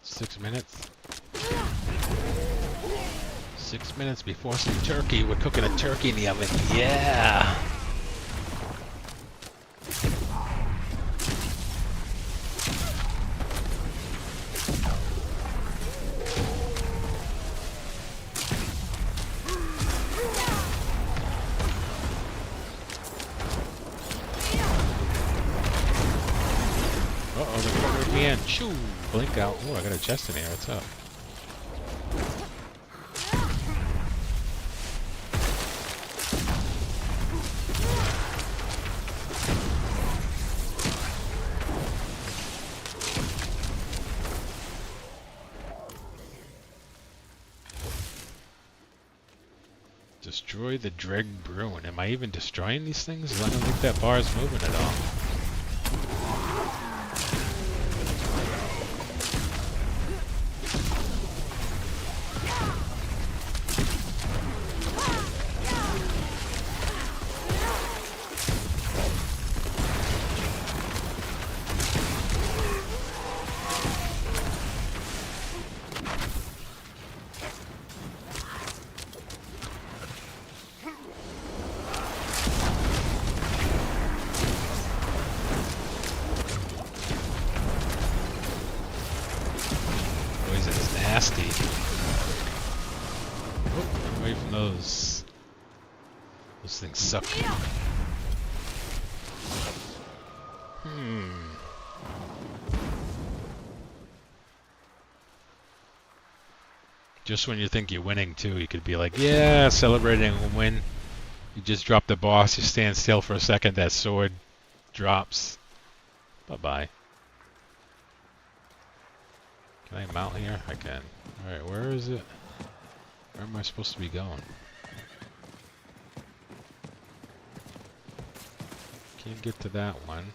Six minutes. 6 minutes before some turkey. We're cooking a turkey in the oven. Yeah. Uh-oh, they're cornered me in. Shoo! Blink out. Oh, I got a chest in here. What's up? Destroy the Dreg Bruin. Am I even destroying these things? I don't think that bar is moving at all. Nasty. Oh, away from those. Those things suck. Just when you think you're winning too, you could be like, yeah, celebrating a win. You just drop the boss, you stand still for a second, that sword drops. Bye-bye. Can I mount here? I can. Alright, where is it? Where am I supposed to be going? Can't get to that one.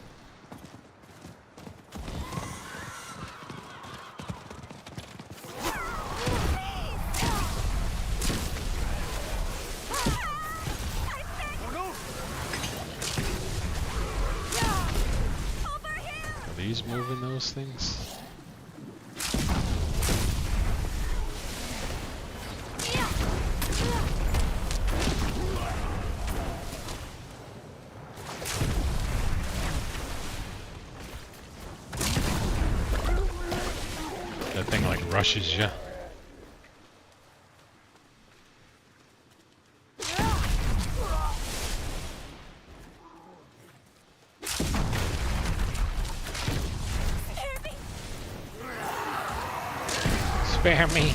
Are these moving those things? That thing like rushes you. Spare me.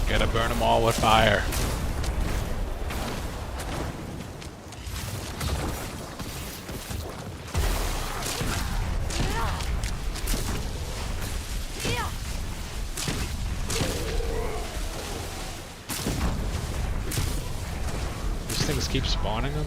Gotta burn them all with fire. These things keep spawning them?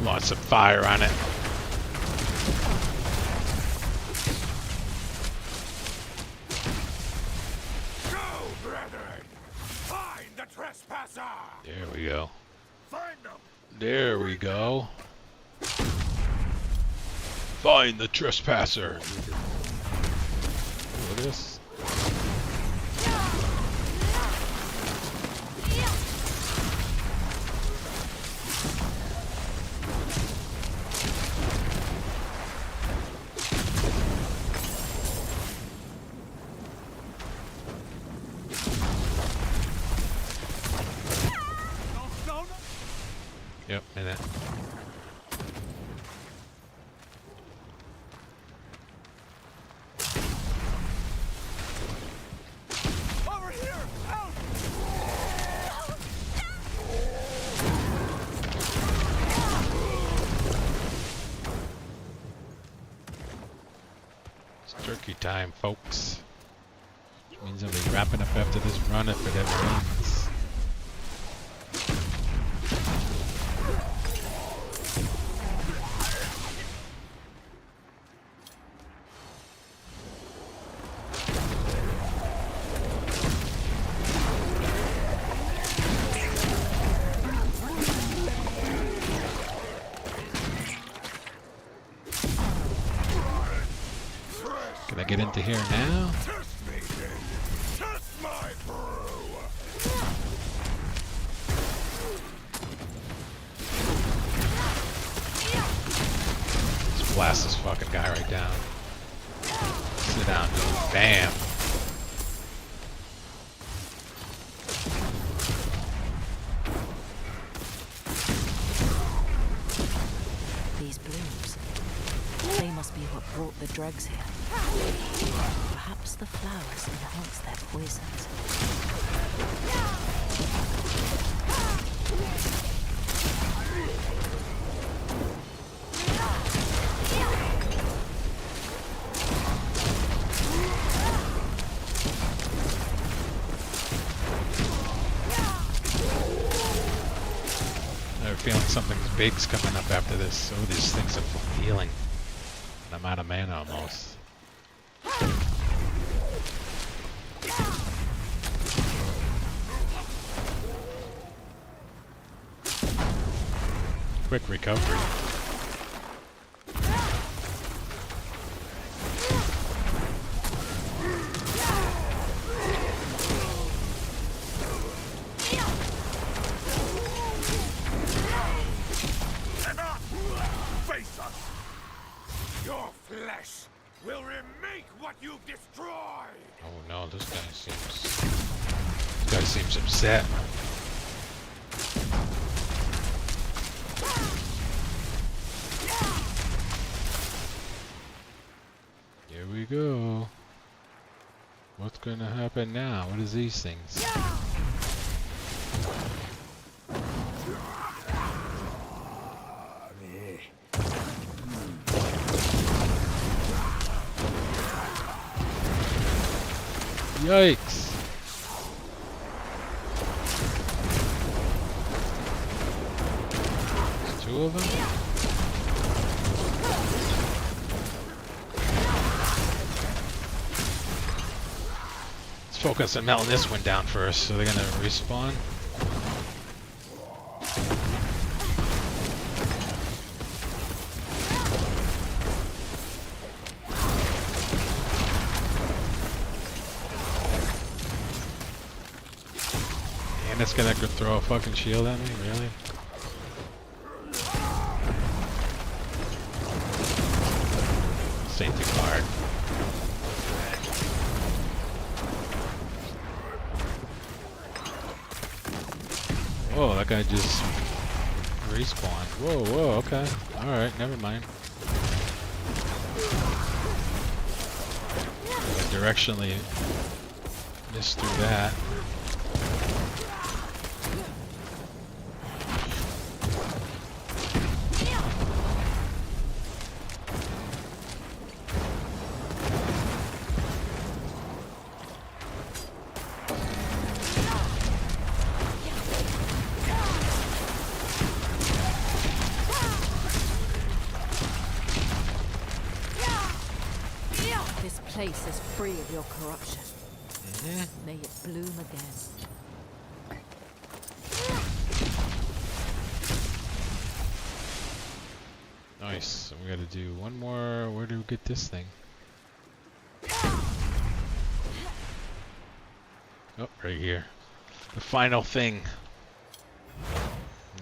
Lots of fire on it. Go, brethren! Find the trespasser! There we go. Find them! There we go. Find the trespasser. Look at this. Yep, and that. Over here! Out! It's turkey time, folks. Which means I'll be wrapping up after this run if it ever ends. get into here now? Test me then. Test my brew. Let's blast this fucking guy right down. Sit down, dude. Bam. These blooms. They must be what brought the dregs here. Perhaps the flowers enhance their poisons. I have a feeling something big's coming up after this. Oh, these things are full healing. And I'm out of mana almost. Quick recovery. Face us. Your flesh will remake what you've destroyed. Oh no, this guy seems upset. Here we go. What's gonna happen now? What is these things? Yikes! There's two of them? Let's focus on melting this one down first, so they're gonna respawn. And it's gonna throw a fucking shield at me, really? This ain't too hard. Whoa, that guy just respawned. Whoa, whoa, okay. Alright, never mind. I directionally missed through that. This place is free of your corruption. May it bloom again. Nice. So we gotta do one more. Where do we get this thing? Oh, right here. The final thing.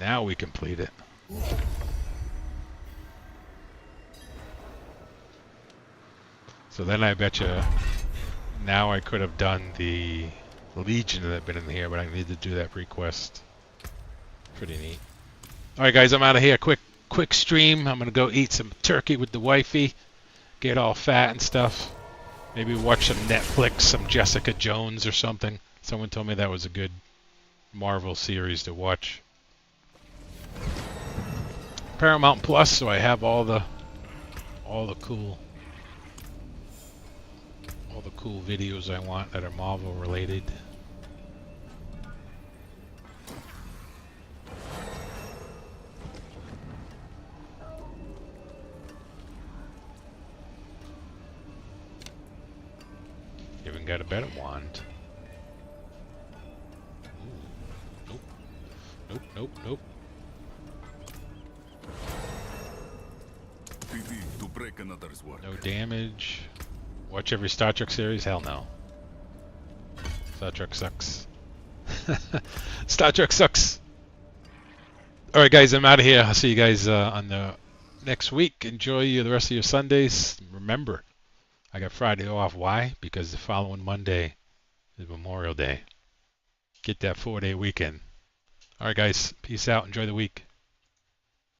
Now we complete it. So then I bet you now I could have done the Legion that had been in here, but I need to do that request. Pretty neat. Alright guys, I'm out of here. Quick stream. I'm gonna go eat some turkey with the wifey. Get all fat and stuff. Maybe watch some Netflix, some Jessica Jones or something. Someone told me that was a good Marvel series to watch. Paramount Plus, so I have all the cool videos I want that are Marvel related. Even got a better wand. Ooh. Nope. Nope, nope, nope. PV to break another's work. No damage. Watch every Star Trek series? Hell no. Star Trek sucks. Star Trek sucks. All right, guys, I'm out of here. I'll see you guys on the next week. Enjoy the rest of your Sundays. Remember, I got Friday off. Why? Because the following Monday is Memorial Day. Get that 4-day weekend. All right, guys. Peace out. Enjoy the week.